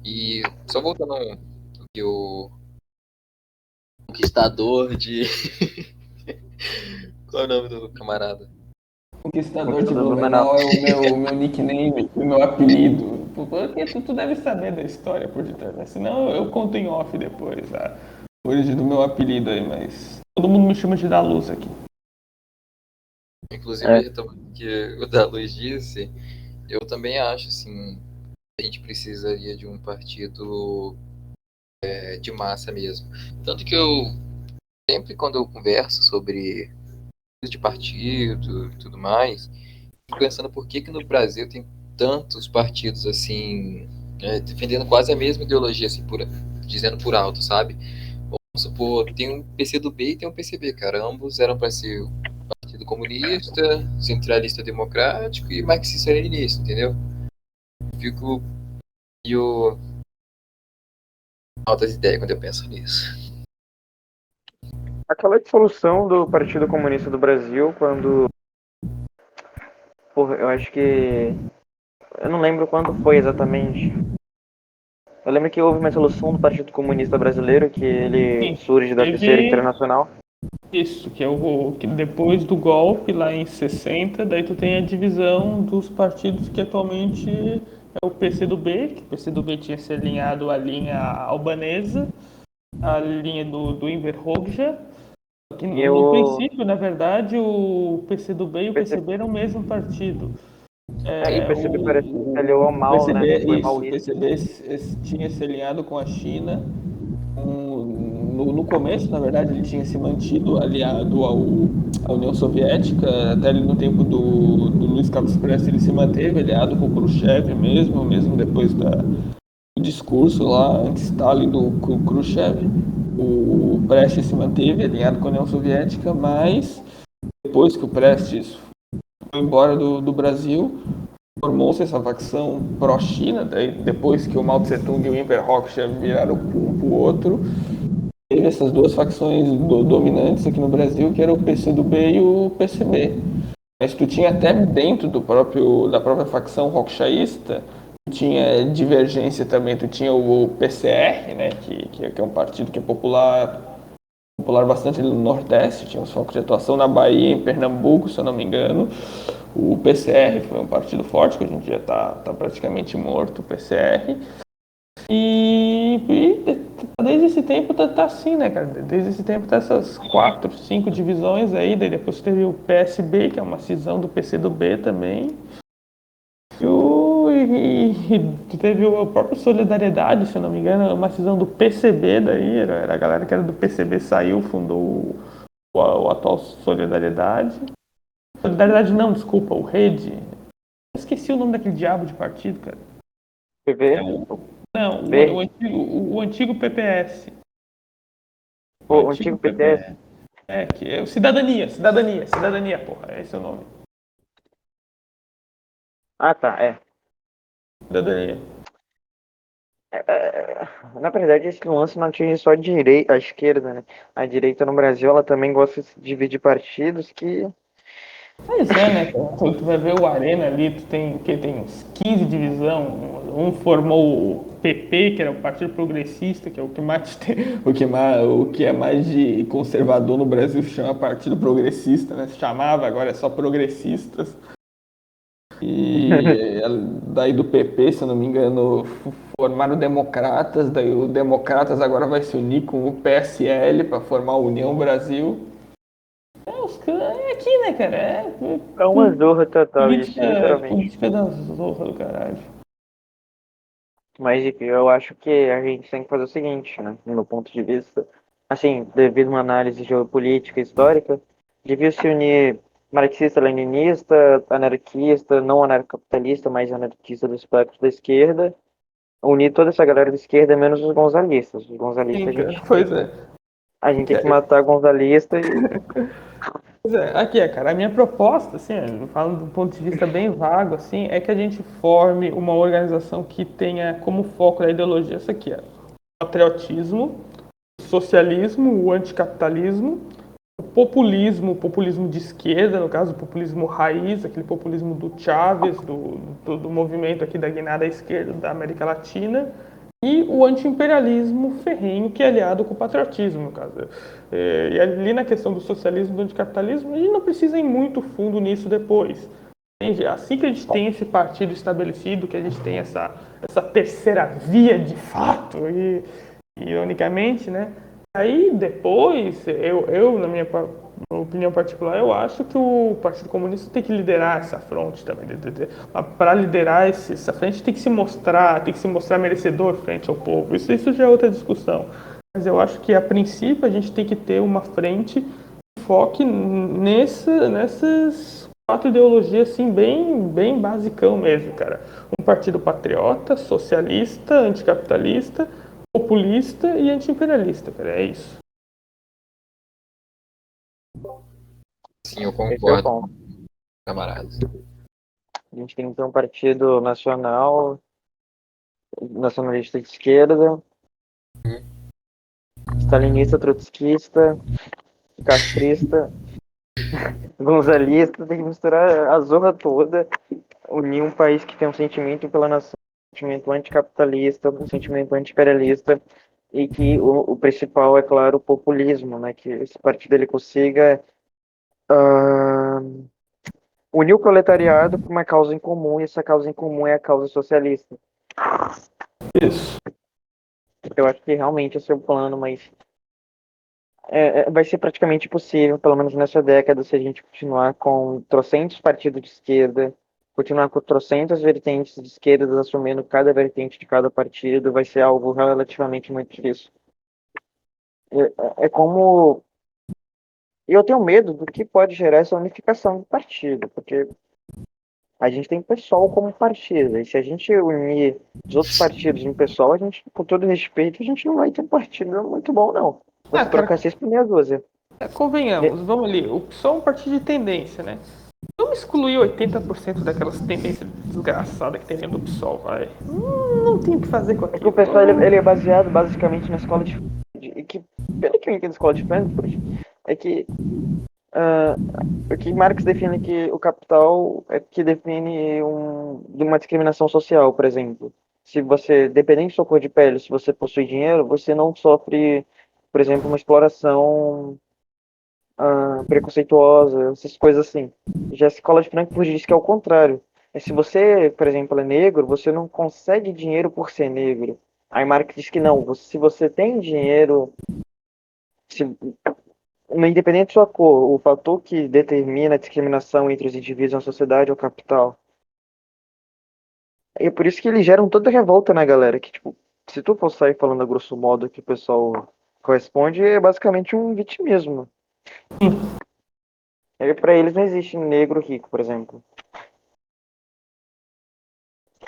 E só voltando ao que o conquistador de. Qual é o nome do camarada? Conquistador de Conquistador Blumenau. Blumenau é o meu nickname, o meu apelido. Porque tu deve saber da história por detrás, né? Senão eu conto em off depois a origem do meu apelido aí, mas todo mundo me chama de Da Luz aqui. Inclusive, retomando o que o da Luz disse, eu também acho, assim, que a gente precisaria de um partido de massa mesmo. Tanto que eu, sempre quando eu converso sobre de partido e tudo mais, fico pensando por que no Brasil tem tantos partidos, assim, defendendo quase a mesma ideologia, assim, dizendo por alto, sabe? Vamos supor, tem um PCdoB e tem um PCB, cara. Ambos eram para ser o Partido Comunista, Centralista Democrático e Marxista-Leninista, entendeu? Fico meio altas ideias quando eu penso nisso. Aquela dissolução do Partido Comunista do Brasil, quando. Porra, eu acho que. Eu não lembro quando foi exatamente. Eu lembro que houve uma dissolução do Partido Comunista Brasileiro, que ele Sim, surge da Terceira teve Internacional. isso, que é o que depois do golpe, lá em 60, daí tu tem a divisão dos partidos que atualmente é o PCdoB, que o PCdoB tinha se alinhado à linha albanesa, à linha do Enver Hoxha, que E no o princípio, na verdade, o PCdoB e o PCB, PCB eram o mesmo partido. e o É, PCB parece que se aliou ao o mal, né? PCB, Foi isso, o maoísta. PCB tinha se alinhado com a China. No começo, na verdade, ele tinha se mantido aliado à União Soviética, até ali no tempo do Luiz Carlos Prestes ele se manteve aliado com o Khrushchev mesmo depois do discurso lá, anti-Stalin do Khrushchev. O Prestes se manteve alinhado com a União Soviética, mas depois que o Prestes foi embora do Brasil, formou-se essa facção pró-China, depois que o Mao Tse-tung e o Enver Hoxha viraram um pro outro, teve essas duas facções dominantes aqui no Brasil, que era o PCdoB e o PCB. Mas tu tinha até dentro da própria facção roxaísta, tu tinha divergência também, tu tinha o PCR, né, que é um partido que é popular bastante no Nordeste, tinha uns focos de atuação na Bahia, em Pernambuco, se eu não me engano. O PCR foi um partido forte, que hoje em dia está praticamente morto, o PCR. E desde esse tempo tá assim, né, cara? Desde esse tempo tá essas 4, 5 divisões aí, daí depois teve o PSB, que é uma cisão do PCdoB também. E teve o próprio Solidariedade, se eu não me engano, uma cisão do PCB daí, era a galera que era do PCB saiu, fundou o atual Solidariedade. Solidariedade não, desculpa, o Rede. Eu esqueci o nome daquele diabo de partido, cara. É PV, não, Verde, o antigo PPS. O o antigo antigo PTS. PPS. Que é o Cidadania, porra, esse é o nome. Ah, tá, é. Cidadania. Na verdade, esse lance não atinge só a esquerda, né? A direita no Brasil, ela também gosta de se dividir partidos que. Pois é, né? Tu vai ver o Arena ali, tem uns 15 divisão. Um formou o PP, que era o Partido Progressista, que é o que mais tem, o que é mais de conservador no Brasil se chama Partido Progressista, né? Se chamava, agora é só progressistas. E daí do PP, se eu não me engano, formaram Democratas, daí o Democratas agora vai se unir com o PSL para formar a União Brasil. É aqui, né, cara? É uma zorra total isso, literalmente. Política da zorra do caralho. Mas enfim, eu acho que a gente tem que fazer o seguinte, né? Do meu ponto de vista, assim, devido a uma análise geopolítica e histórica, devia se unir marxista-leninista, anarquista, não anarcocapitalista, mas anarquista do espectro da esquerda, unir toda essa galera da esquerda, menos os gonzalistas. Os gonzalistas Sim, cara, pois é. a gente tem que matar gonzalista e. Pois é, aqui cara, a minha proposta, assim, falando do ponto de vista bem vago, assim, é que a gente forme uma organização que tenha como foco da ideologia essa aqui, ó, o patriotismo, o socialismo, o anticapitalismo, o populismo de esquerda, no caso, o populismo raiz, aquele populismo do Chávez, do movimento aqui da guinada à esquerda da América Latina, e o anti-imperialismo ferrenho, que é aliado com o patriotismo, no caso. E ali na questão do socialismo e do anticapitalismo, a gente não precisa ir muito fundo nisso depois. Assim que a gente tem esse partido estabelecido, que a gente tem essa terceira via de fato, e ironicamente, né? Aí depois, eu na minha Minha opinião particular, eu acho que o Partido Comunista tem que liderar essa fronte também. Para liderar essa frente tem que se mostrar merecedor frente ao povo. Isso já é outra discussão. Mas eu acho que a princípio a gente tem que ter uma frente que foque nessas quatro ideologias assim bem basicão mesmo, cara. Um partido patriota, socialista, anticapitalista, populista e anti-imperialista, cara. É isso. Sim, eu Esse é o concordo, ponto. camaradas. A gente tem que ter um partido nacionalista de esquerda, stalinista, trotskista, castrista, gonzalista, tem que misturar a zorra toda, unir um país que tem um sentimento pela nação, um sentimento anticapitalista, um sentimento anti-imperialista, e que o principal é, claro, o populismo, né? Que esse partido ele consiga ah, unir o proletariado por uma causa em comum, e essa causa em comum é a causa socialista. Isso. Eu acho que realmente esse é o plano, mas vai ser praticamente impossível, pelo menos nessa década, se a gente continuar com trocentos partidos de esquerda, continuar com trocentas vertentes de esquerda assumindo cada vertente de cada partido, vai ser algo relativamente muito difícil. É como. E eu tenho medo do que pode gerar essa unificação do partido, porque a gente tem PSOL como partido, e se a gente unir os outros partidos em PSOL, a gente, com todo respeito, a gente não vai ter um partido muito bom, não. Ah, Você cara, trocar seis por meia dúzia. convenhamos, vamos ali. O PSOL é um partido de tendência, né? Vamos excluir 80% daquelas tendências desgraçadas que tem dentro do PSOL, vai. Não tem o que fazer com É que o aquilo. pessoal ele é baseado basicamente na escola de Frankfurt. E que, pelo que eu entendo da escola de Frankfurt, é que ah, o que Marx define que o capital é que define de uma discriminação social, por exemplo. Se você, dependendo da sua cor de pele, se você possui dinheiro, você não sofre, por exemplo, uma exploração preconceituosa, essas coisas assim. Já a escola de Frankfurt diz que é o contrário. É se você, por exemplo, é negro, você não consegue dinheiro por ser negro. Aí Marx diz que não, se você tem dinheiro, se, independente da sua cor, o fator que determina a discriminação entre os indivíduos na sociedade é o capital. E é por isso que eles geram tanta revolta na galera, que tipo, se tu for sair falando a grosso modo que o pessoal corresponde, é basicamente um vitimismo. E para eles não existe negro rico, por exemplo.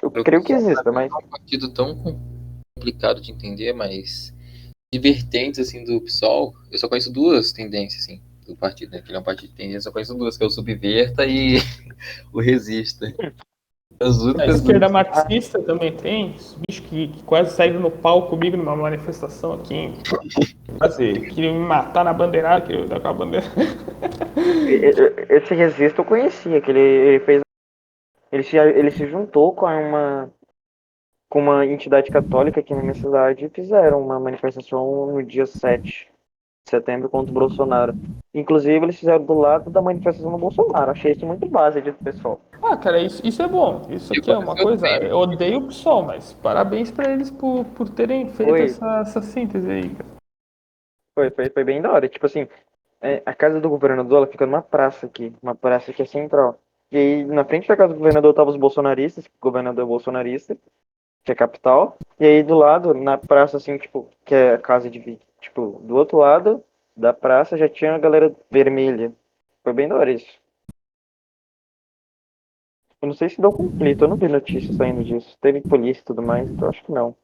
Eu O creio que PSOL pra exista, mim mas é um partido tão complicado de entender, mas de vertentes assim do PSOL, eu só conheço duas tendências assim do partido, né? Que ele é um partido de tendência, eu só conheço duas, que é o Subverta e o Resista. As A únicas esquerda duas. marxista também tem, os bichos que quase saíram no pau comigo numa manifestação aqui, quase queriam me matar na bandeirada, queriam dar com a bandeira. esse Resisto eu conhecia, que ele fez, ele se juntou com uma entidade católica aqui na minha cidade e fizeram uma manifestação no dia 7 de setembro contra o Bolsonaro. Inclusive, eles fizeram do lado da manifestação do Bolsonaro. Achei isso muito base do pessoal. Ah, cara, isso é bom. Isso E aqui é uma aconteceu coisa. também, Eu odeio o PSOL, mas parabéns pra eles por terem feito Foi, essa síntese aí, cara. foi bem da hora. Tipo assim, a casa do governador, ela fica numa praça aqui, uma praça que é central. E aí, na frente da casa do governador, estavam os bolsonaristas, o governador é bolsonarista, que é capital. E aí, do lado, na praça, assim, tipo, que é a casa de, tipo, do outro lado da praça já tinha a galera vermelha. Foi bem da hora isso. Eu não sei se deu conflito, eu não vi notícia saindo disso. Teve polícia e tudo mais, então acho que não.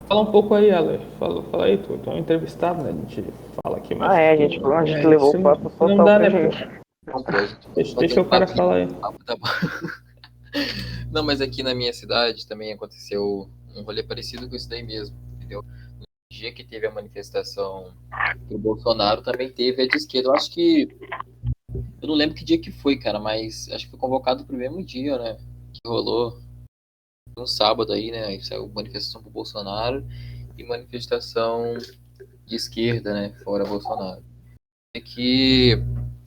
Fala um pouco aí, Ale. Fala aí, tu é um entrevistado, né? A gente fala aqui, mas. A gente levou o papo Não total dá, pra né, pô? gente. não, pô, a gente Deixa bateu o cara papo falar aí. tá bom. Não, mas aqui na minha cidade também aconteceu um rolê parecido com isso daí mesmo, entendeu? No dia que teve a manifestação pro Bolsonaro, também teve a de esquerda. Eu acho que. Eu não lembro que dia que foi, cara, mas acho que foi convocado pro mesmo dia, né? Que rolou um sábado aí, né? Aí saiu manifestação pro Bolsonaro e manifestação de esquerda, né? Fora Bolsonaro. É que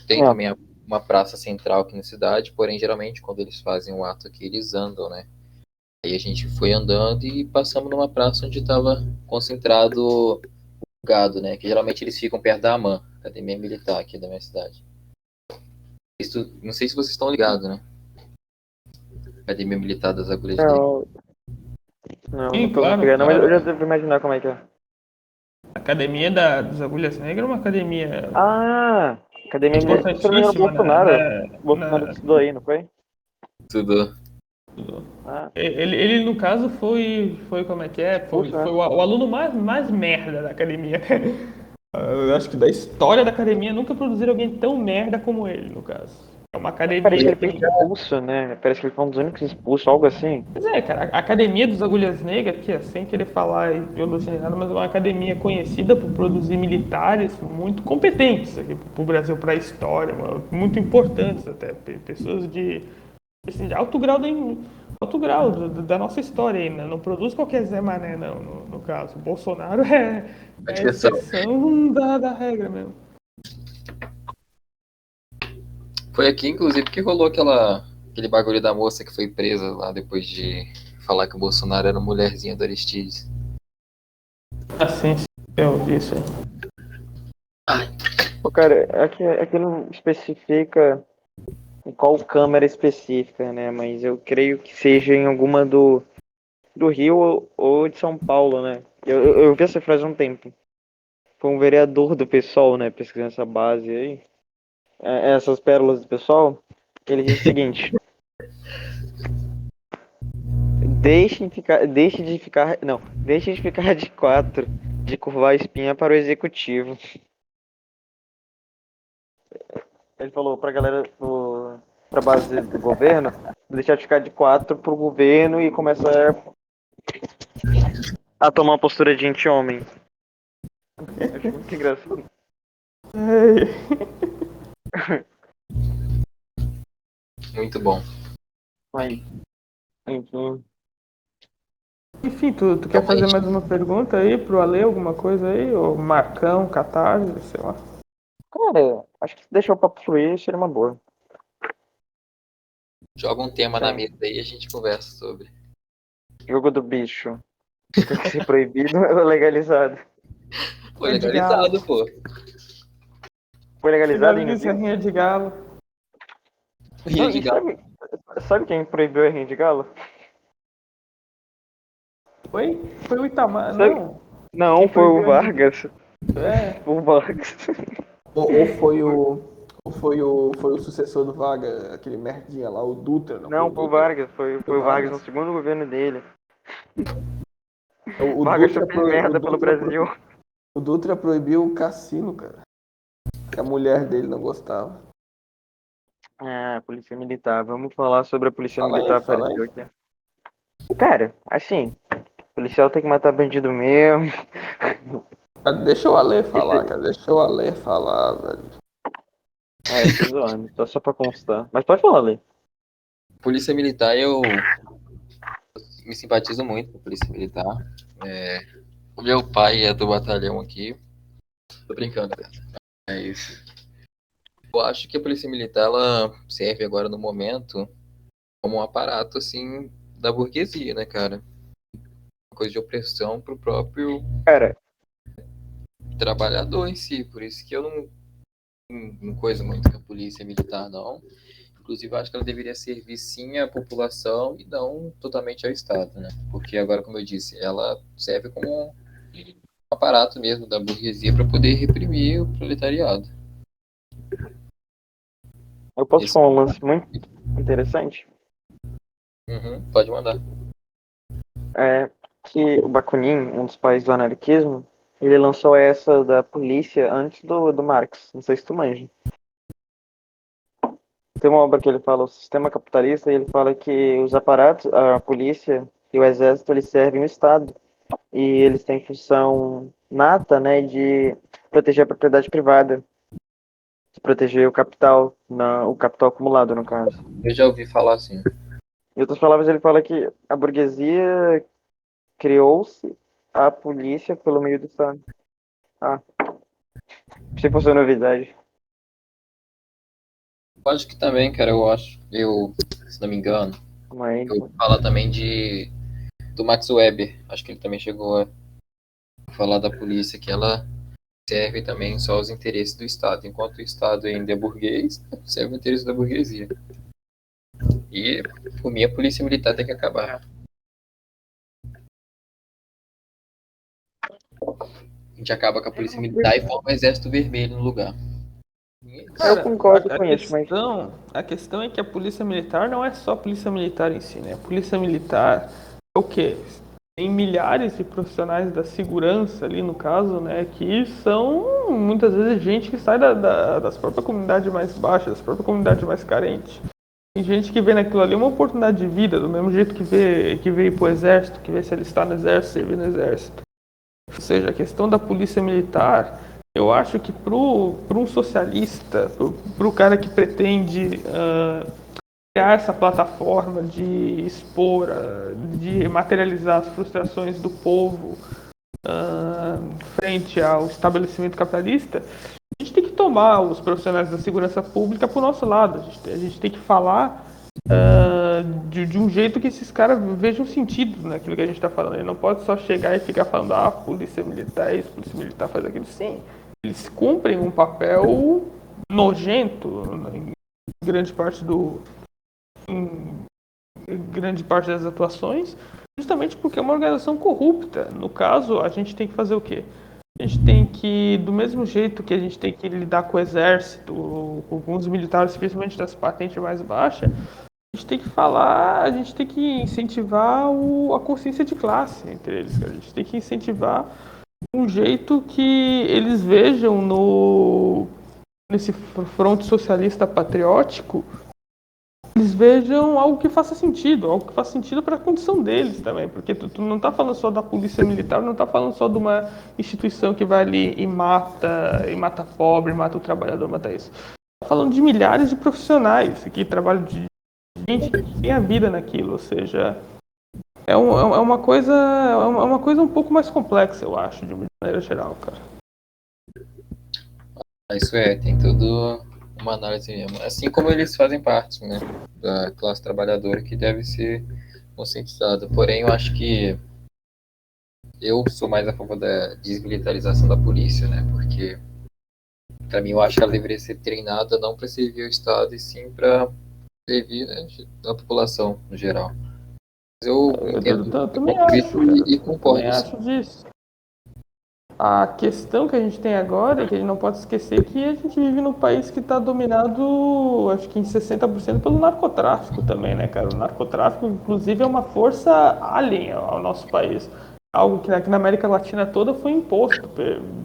tem É, também uma praça central aqui na cidade, porém, geralmente, quando eles fazem o ato aqui, eles andam, né? Aí a gente foi andando e passamos numa praça onde estava concentrado o gado, né? Que geralmente eles ficam perto da AMAN, Academia Militar aqui da minha cidade. Não sei se vocês estão ligados, né? Academia Militar das Agulhas Negras. Sim, Não tô muito claro, ligado, não, mas eu já claro. devo imaginar como é que é. A Academia das Agulhas Negras é uma academia Ah, academia militar. Se eu não me engano, importantíssima O Bolsonaro estudou aí, não foi? Tudo. Ah, ele no caso foi como é que é? Foi, expulso, né? foi o aluno mais merda da academia. Eu acho que da história da academia nunca produziram alguém tão merda como ele, no caso. É uma Parece que academia ele foi assim. expulso, né? Parece que ele foi um dos únicos expulsos, algo assim. Pois é, cara, a Academia dos Agulhas Negras, que é sem querer falar ideologia nem nada, mas é uma academia conhecida por produzir militares muito competentes aqui pro Brasil, para a história, muito importantes até, pessoas de, assim, de alto grau da nossa história ainda. Não produz qualquer Zé Mané, não, no caso. O Bolsonaro é a Exceção. exceção da regra mesmo. Foi aqui, inclusive, que rolou aquele bagulho da moça que foi presa lá depois de falar que o Bolsonaro era a mulherzinha do Aristides. Assim, eu vi isso aí. Pô, cara, aqui não especifica em qual câmara específica, né? Mas eu creio que seja em alguma do Rio ou de São Paulo, né? Eu vi essa frase há um tempo. Foi um vereador do PSOL, né? Pesquisando essa base aí. Essas pérolas do PSOL. Ele disse o seguinte: deixe de ficar de quatro, de curvar a espinha para o executivo. Ele falou pra galera pra base do governo, deixar de ficar de quatro pro governo e começar a tomar uma postura de anti-homem. Eu acho muito engraçado. Muito bom. Mas, enfim. Enfim, tu quer fazer mais uma pergunta aí pro Ale, alguma coisa aí? Ou Marcão, Catarse, sei lá. Cara, acho que se deixar o papo fluir seria uma boa. Joga um tema na Sim. mesa aí e a gente conversa sobre. Jogo do bicho. Tem que ser proibido ou legalizado? Foi É de galo. legalizado, pô. Foi legalizado aí no Legaliza a Rio? rinha de galo. Rinha Não, de e galo. sabe quem proibiu a rinha de galo? Foi? Foi o Itamar, Sabe? não. Não, Quem foi o proibiu a rinha de... Vargas. É. O Vargas. Ou foi o sucessor do Vaga, aquele merdinha lá, o Dutra, não foi Não, o foi o Dutra? Vargas. Foi Foi o o Vargas no Vargas. segundo governo dele. O Vargas só Dutra, fez merda pelo Brasil. o Dutra proibiu o cassino, cara. Que a mulher dele não gostava. Ah, Polícia Militar. Vamos falar sobre a Polícia Fala aí, Militar, fala aí. apareceu aqui. Cara, assim, policial tem que matar bandido mesmo. Deixa o Ale falar, cara. Deixa o Ale falar, velho. Tô zoando, só pra constar. Mas pode falar, Lê. Polícia Militar, eu me simpatizo muito com a Polícia Militar. O meu pai é do batalhão aqui. Tô brincando, cara. Mas eu acho que a Polícia Militar ela serve agora no momento como um aparato assim da burguesia, né, cara? Uma coisa de opressão pro próprio Cara, trabalhador em si. Por isso que eu não coisa muito com a Polícia Militar, não. Inclusive, eu acho que ela deveria servir sim à população e não totalmente ao Estado, né? Porque agora, como eu disse, ela serve como um aparato mesmo da burguesia para poder reprimir o proletariado. eu posso Esse... falar um lance muito interessante. pode mandar. É que o Bakunin, um dos pais do anarquismo, ele lançou essa da polícia antes do Marx. Não sei se tu manja. Tem uma obra que ele fala o sistema capitalista e ele fala que os aparatos, a polícia e o exército, eles servem o Estado. E eles têm função nata, né, de proteger a propriedade privada, de proteger o capital acumulado, no caso. Eu já ouvi falar assim. Em outras palavras, ele fala que a burguesia criou-se a polícia pelo meio do Estado. Ah, se fosse uma novidade. Eu acho que também, cara, eu acho. Se não me engano, Mas, eu falo também do Max Weber. Acho que ele também chegou a falar da polícia, que ela serve também só aos interesses do Estado. Enquanto o Estado ainda é burguês, serve o interesse da burguesia. E, por mim, a polícia militar tem que acabar. A gente acaba com a polícia militar e forma o exército vermelho no lugar. Eu Cara, concordo a com isso, mas questão é que a polícia militar não é só a polícia militar em si, né? A polícia militar é o quê? Tem milhares de profissionais da segurança ali, no caso, né? Que são, muitas vezes, gente que sai das próprias comunidades mais baixas, das próprias comunidades mais carentes. Tem gente que vê naquilo ali uma oportunidade de vida, do mesmo jeito que vê ir pro exército, que vê se alistar no exército, servir no exército. Ou seja, a questão da polícia militar, eu acho que para um socialista, para o cara que pretende criar essa plataforma de expor, de materializar as frustrações do povo frente ao estabelecimento capitalista, a gente tem que tomar os profissionais da segurança pública para o nosso lado. A gente tem que falar de um jeito que esses caras vejam sentido naquilo que a gente está falando. Ele não pode só chegar e ficar falando, polícia militar é isso, polícia militar faz aquilo. Sim, eles cumprem um papel nojento em grande parte das atuações, justamente porque é uma organização corrupta. No caso, a gente tem que fazer o quê? A gente tem que, do mesmo jeito que a gente tem que lidar com o exército, com os militares, principalmente das patentes mais baixas, a gente tem que falar, a gente tem que incentivar a consciência de classe entre eles. A gente tem que incentivar um jeito que eles vejam nesse fronte socialista patriótico, eles vejam algo que faça sentido para a condição deles também, porque tu não está falando só da polícia militar, não está falando só de uma instituição que vai ali e mata pobre, mata o trabalhador, mata isso. Está falando de milhares de profissionais que trabalham, de gente que tem a vida naquilo, ou seja, é uma coisa um pouco mais complexa, eu acho, de maneira geral, cara. Isso tem tudo uma análise mesmo. Assim como eles fazem parte, né, da classe trabalhadora que deve ser conscientizada. Porém, eu acho que eu sou mais a favor da desmilitarização da polícia, né, porque para mim eu acho que ela deveria ser treinada não para servir o Estado e sim para servir, né, a população no geral. Eu entendo Eu também acho, cara. e concordo. Também acho disso. A questão que a gente tem agora é que a gente não pode esquecer que a gente vive num país que está dominado, acho que em 60% pelo narcotráfico também, né, cara? O narcotráfico, inclusive, é uma força alien ao nosso país. Algo que aqui na América Latina toda foi imposto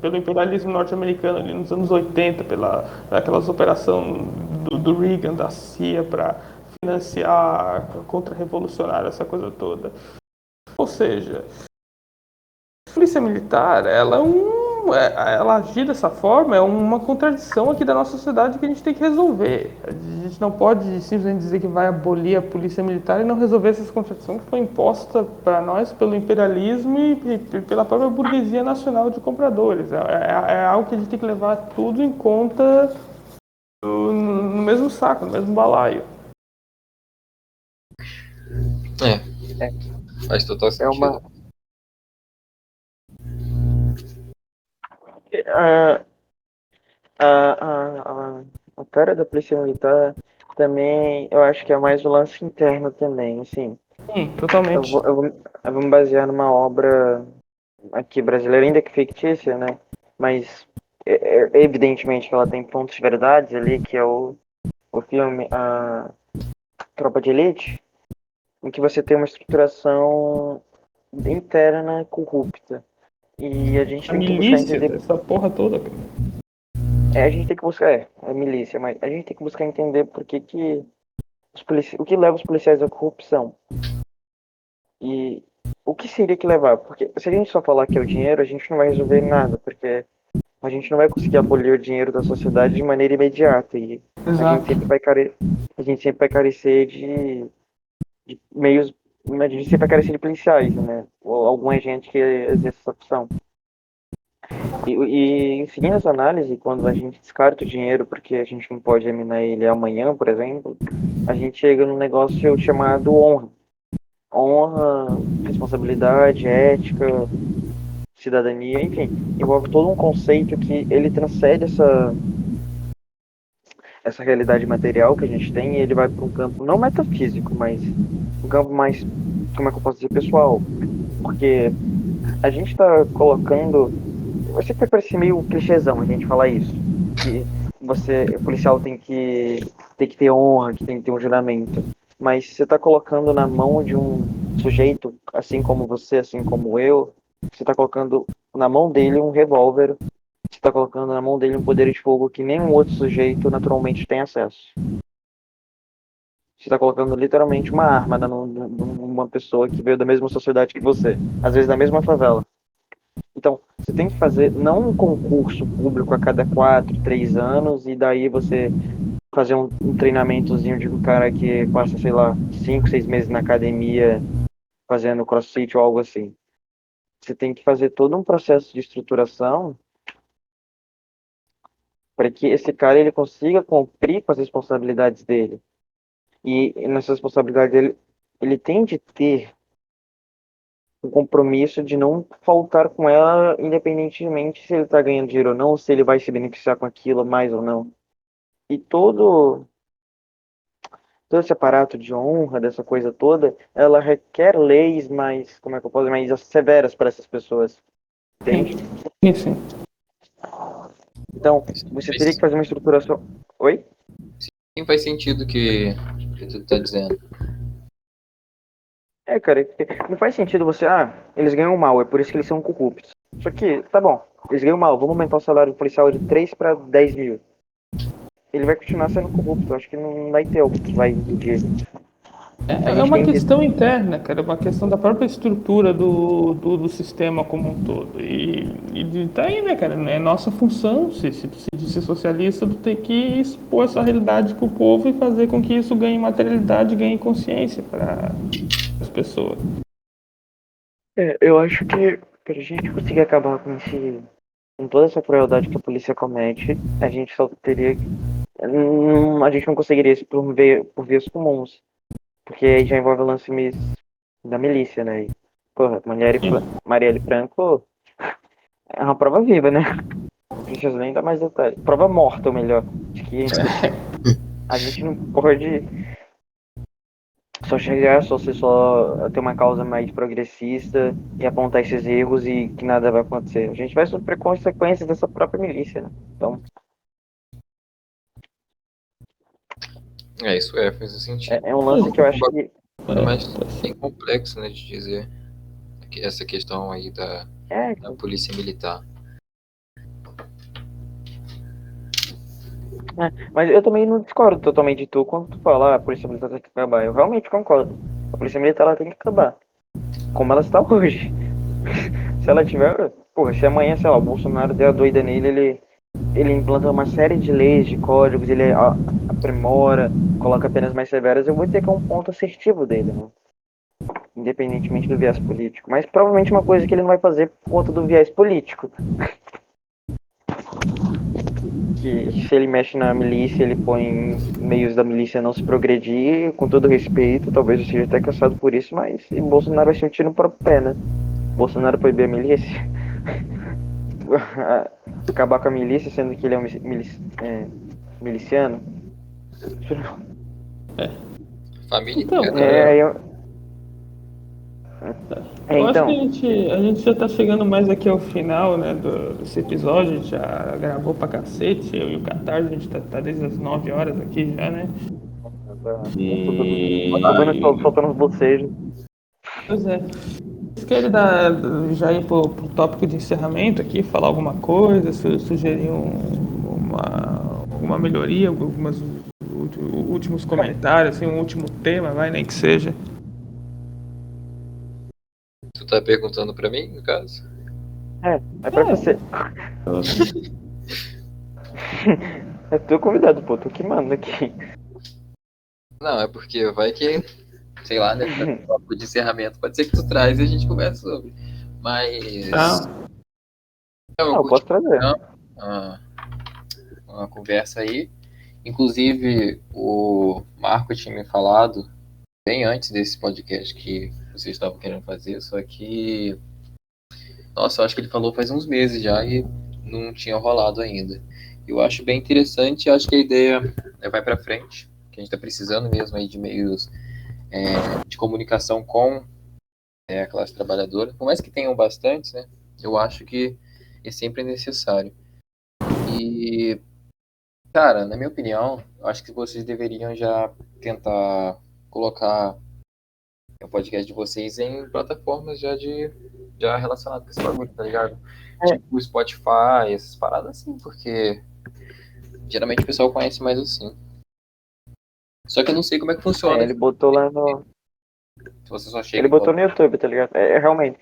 pelo imperialismo norte-americano ali nos anos 80, aquelas operações do Reagan, da CIA, para financiar contra-revolucionário, essa coisa toda. Ou seja, a polícia militar, ela agir dessa forma é uma contradição aqui da nossa sociedade que a gente tem que resolver. A gente não pode simplesmente dizer que vai abolir a polícia militar e não resolver essas contradições que foi imposta para nós pelo imperialismo e pela própria burguesia nacional de compradores. É algo que a gente tem que levar tudo em conta no mesmo saco, no mesmo balaio. Faz total sentido. A cara da polícia militar também, eu acho que é mais o lance interno também, assim. Sim, totalmente. Eu vou me basear numa obra aqui brasileira, ainda que fictícia, né? Mas evidentemente que ela tem pontos de verdade ali, que é o filme A Tropa de Elite, em que você tem uma estruturação interna corrupta. E a gente tem que buscar entender. Essa porra toda, cara. A gente tem que buscar, é milícia, mas a gente tem que buscar entender por que o que leva os policiais à corrupção. E o que seria que levar? Porque se a gente só falar que é o dinheiro, a gente não vai resolver nada, porque a gente não vai conseguir abolir o dinheiro da sociedade de maneira imediata. E a gente sempre vai carecer de meios, a gente sempre vai carecer de policiais, né? Ou algum agente que exerça essa opção. E seguindo essa análise, quando a gente descarta o dinheiro porque a gente não pode eliminar ele amanhã, por exemplo, a gente chega num negócio chamado honra. Honra, responsabilidade, ética, cidadania, enfim, envolve todo um conceito que ele transcende essa realidade material que a gente tem e ele vai para um campo não metafísico, mas um campo mais, como é que eu posso dizer, pessoal, porque a gente está colocando, você vai parecer meio clichêzão a gente falar isso, que o policial tem que ter honra, que tem que ter um juramento, mas você está colocando na mão de um sujeito, assim como você, assim como eu, você está colocando na mão dele um revólver, você está colocando na mão dele um poder de fogo que nenhum outro sujeito naturalmente tem acesso. Você está colocando literalmente uma arma na mão de uma pessoa que veio da mesma sociedade que você, às vezes da mesma favela. Então, você tem que fazer não um concurso público a cada 4, 3 anos e daí você fazer um treinamentozinho de um cara que passa, sei lá, 5, 6 meses na academia fazendo crossfit ou algo assim. Você tem que fazer todo um processo de estruturação para que esse cara ele consiga cumprir com as responsabilidades dele. E nessa responsabilidade dele, ele tem de ter o compromisso de não faltar com ela, independentemente se ele está ganhando dinheiro ou não, ou se ele vai se beneficiar com aquilo mais ou não. E todo esse aparato de honra, dessa coisa toda, ela requer leis mais, como é que eu posso dizer, mais severas para essas pessoas. Entende? Sim, sim. Então, você teria que fazer uma estruturação. Oi? Sim, faz sentido que tu tá dizendo. É, cara, não faz sentido você, eles ganham mal, é por isso que eles são corruptos. Só que, tá bom, eles ganham mal, vamos aumentar o salário policial de 3 para 10 mil. Ele vai continuar sendo corrupto, acho que não vai ter algo que vai impedir. A É gente uma tem que. questão interna, cara, é uma questão da própria estrutura do sistema como um todo. E tá aí, né, cara? É nossa função, de ser socialista, tu ter que expor essa realidade pro povo e fazer com que isso ganhe materialidade, ganhe consciência para as pessoas. Eu acho que pra gente conseguir acabar com toda essa crueldade que a polícia comete, a gente só teria. A gente não conseguiria isso por vias comuns. Porque aí já envolve o lance da milícia, né? E, porra, Marielle Franco é uma prova viva, né? Não preciso nem dar mais detalhes. Prova morta, ou melhor. Acho que a gente não pode só ter uma causa mais progressista e apontar esses erros e que nada vai acontecer. A gente vai sofrer consequências dessa própria milícia, né? Então, Isso faz sentido. é um lance que eu acho que. Mas bem complexo, né, de dizer essa questão aí É, da polícia militar. mas eu também não discordo totalmente de tu quando tu fala, a polícia militar tem que acabar. Eu realmente concordo. A polícia militar ela tem que acabar. Como ela está hoje. Se ela tiver. Porra, se amanhã, sei lá, o Bolsonaro der a doida nele, ele implanta uma série de leis, de códigos, ele aprimora, coloca penas mais severas, eu vou dizer que é um ponto assertivo dele, né? Independentemente do viés político. Mas provavelmente uma coisa que ele não vai fazer por conta do viés político. Que se ele mexe na milícia, ele põe meios da milícia não se progredir, com todo respeito, talvez eu seja até cansado por isso, mas o Bolsonaro vai sentir no próprio pé, né? Bolsonaro proibir a milícia. Acabar com a milícia, sendo que ele é um miliciano. Família Então, inteira. cara, eu acho que Então, a gente já tá chegando mais aqui ao final, né, desse episódio. A gente já gravou pra cacete, eu e o Catarse, a gente tá desde as 9 horas aqui já, né? E. soltando os bocejos. Pois é. Vocês querem já ir pro tópico de encerramento aqui, falar alguma coisa, sugerir uma melhoria, algumas últimos comentários, assim, um último tema, vai, nem que seja. Tu tá perguntando pra mim, no caso? É pra você. É tu convidado, pô, tu que manda aqui. Não, é porque vai que, sei lá, né, pra papo de encerramento, pode ser que tu traz e a gente conversa sobre. Mas Tá. Eu posso trazer. uma conversa aí. Inclusive, o Marco tinha me falado bem antes desse podcast que vocês estavam querendo fazer, só que Nossa, eu acho que ele falou faz uns meses já e não tinha rolado ainda. Eu acho bem interessante, acho que a ideia vai para frente, que a gente está precisando mesmo aí de meios de comunicação com a classe trabalhadora. Por mais que tenham bastantes, né? Eu acho que é sempre necessário. E, cara, na minha opinião, eu acho que vocês deveriam já tentar colocar o podcast de vocês em plataformas já relacionadas com esse bagulho, tá ligado? É, Tipo Spotify, essas paradas assim, porque geralmente o pessoal conhece mais assim. Só que eu não sei como é que funciona. ele botou lá no. Se você só chega Ele e botou coloca. no YouTube, tá ligado? Realmente.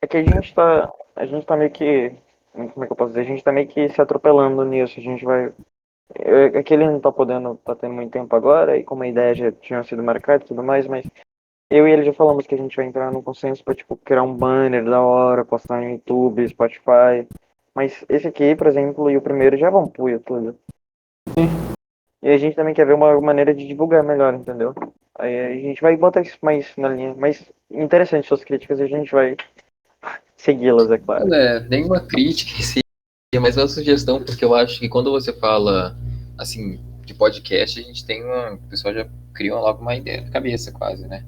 É que a gente tá. A gente tá meio que. Como é que eu posso dizer? A gente tá meio que se atropelando nisso. A gente vai. É que ele não tá podendo, tá tendo muito tempo agora, e como a ideia já tinha sido marcada e tudo mais, mas eu e ele já falamos que a gente vai entrar num consenso pra, tipo, criar um banner da hora, postar no YouTube, Spotify. Mas esse aqui, por exemplo, e o primeiro já vão pro YouTube. E a gente também quer ver uma maneira de divulgar melhor, entendeu? Aí a gente vai botar isso mais na linha. Mas interessante suas críticas e a gente vai segui-las, é claro. Não é nenhuma crítica em si, mas é uma sugestão, porque eu acho que quando você fala, assim, de podcast, a gente tem uma. O pessoal já cria logo uma ideia na cabeça, quase, né?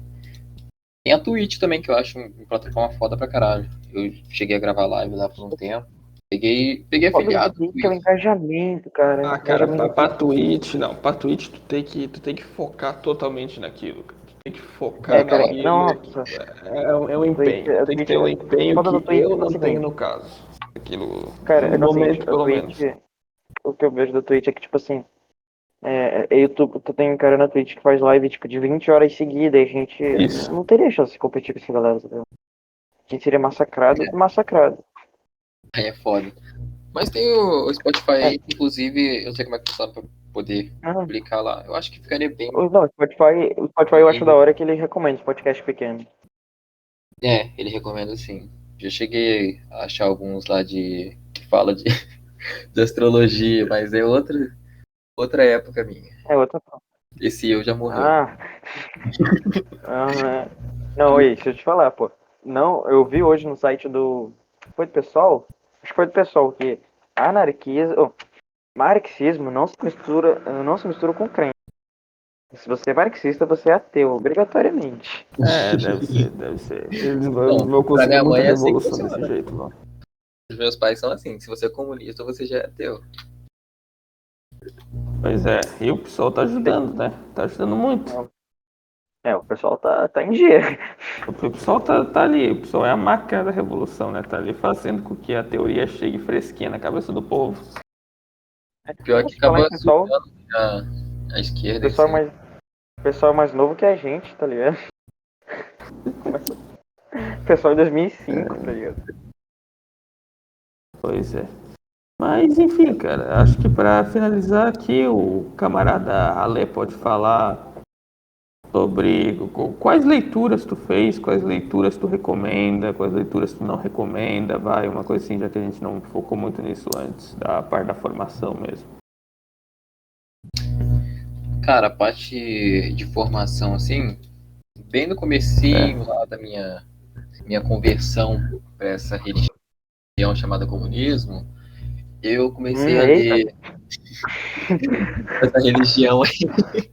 Tem a Twitch também, que eu acho uma plataforma foda pra caralho. Eu cheguei a gravar live lá por um tempo. Peguei Foda do afiliado no Twitch é o Twitch. engajamento, cara. Ah, O cara, engajamento pra, do pra Twitch. Twitch, não, pra Twitch tu tem que focar totalmente naquilo, cara. Tu tem que focar Não, Cara, naquilo. nossa. É um Twitch, empenho. a Tem que Twitch, ter um empenho foda do que Twitch eu é o não tenho seguinte. no caso. Aquilo, Cara, no é o seguinte, momento, a pelo Twitch, menos. o que eu vejo do Twitch é que, tipo assim, YouTube, tu tem um cara na Twitch que faz live, tipo, de 20 horas seguidas, e a gente Isso. não teria chance de competir com essa galera, entendeu? A gente seria massacrado, massacrado. aí é foda. Mas tem o Spotify É, aí, que, inclusive, eu não sei como é que funciona pra poder ah, publicar lá. Eu acho que ficaria bem. não, o Spotify eu acho da hora que ele recomenda podcast pequeno. Ele recomenda sim. Já cheguei a achar alguns lá que fala de astrologia, mas é outra época minha. É outra. Esse eu já morreu. Ah, não, oi, deixa eu te falar, pô. Não, eu vi hoje no site do. Foi do pessoal? Acho que foi do pessoal que anarquismo, marxismo não se mistura com crença. Se você é marxista, você é ateu, obrigatoriamente. É, deve ser, deve ser. Eles não Não, vão pra conseguir minha muita mãe é assim que revolução desse funciona. jeito, não. Os meus pais são assim, se você é comunista, você já é ateu. Pois é, e o pessoal tá ajudando, né? Tá ajudando muito. O pessoal tá em dia. O pessoal tá ali, o pessoal é a máquina da revolução, né? Tá ali fazendo com que a teoria chegue fresquinha na cabeça do povo. Pior que Falar acaba em pessoal, ajudando a o esquerda em pessoal si. mais, o pessoal mais novo que a gente, tá ligado? O pessoal de 2005, tá ligado? Pois é. Mas enfim, cara, acho que para finalizar aqui, o camarada Ale pode falar sobre quais leituras tu fez, quais leituras tu recomenda, quais leituras tu não recomenda, vai, uma coisa assim, já que a gente não focou muito nisso antes, da parte da formação mesmo. Cara, a parte de formação, assim, bem no comecinho lá da minha conversão para essa religião chamada comunismo, eu comecei a Eita. ler essa religião aí.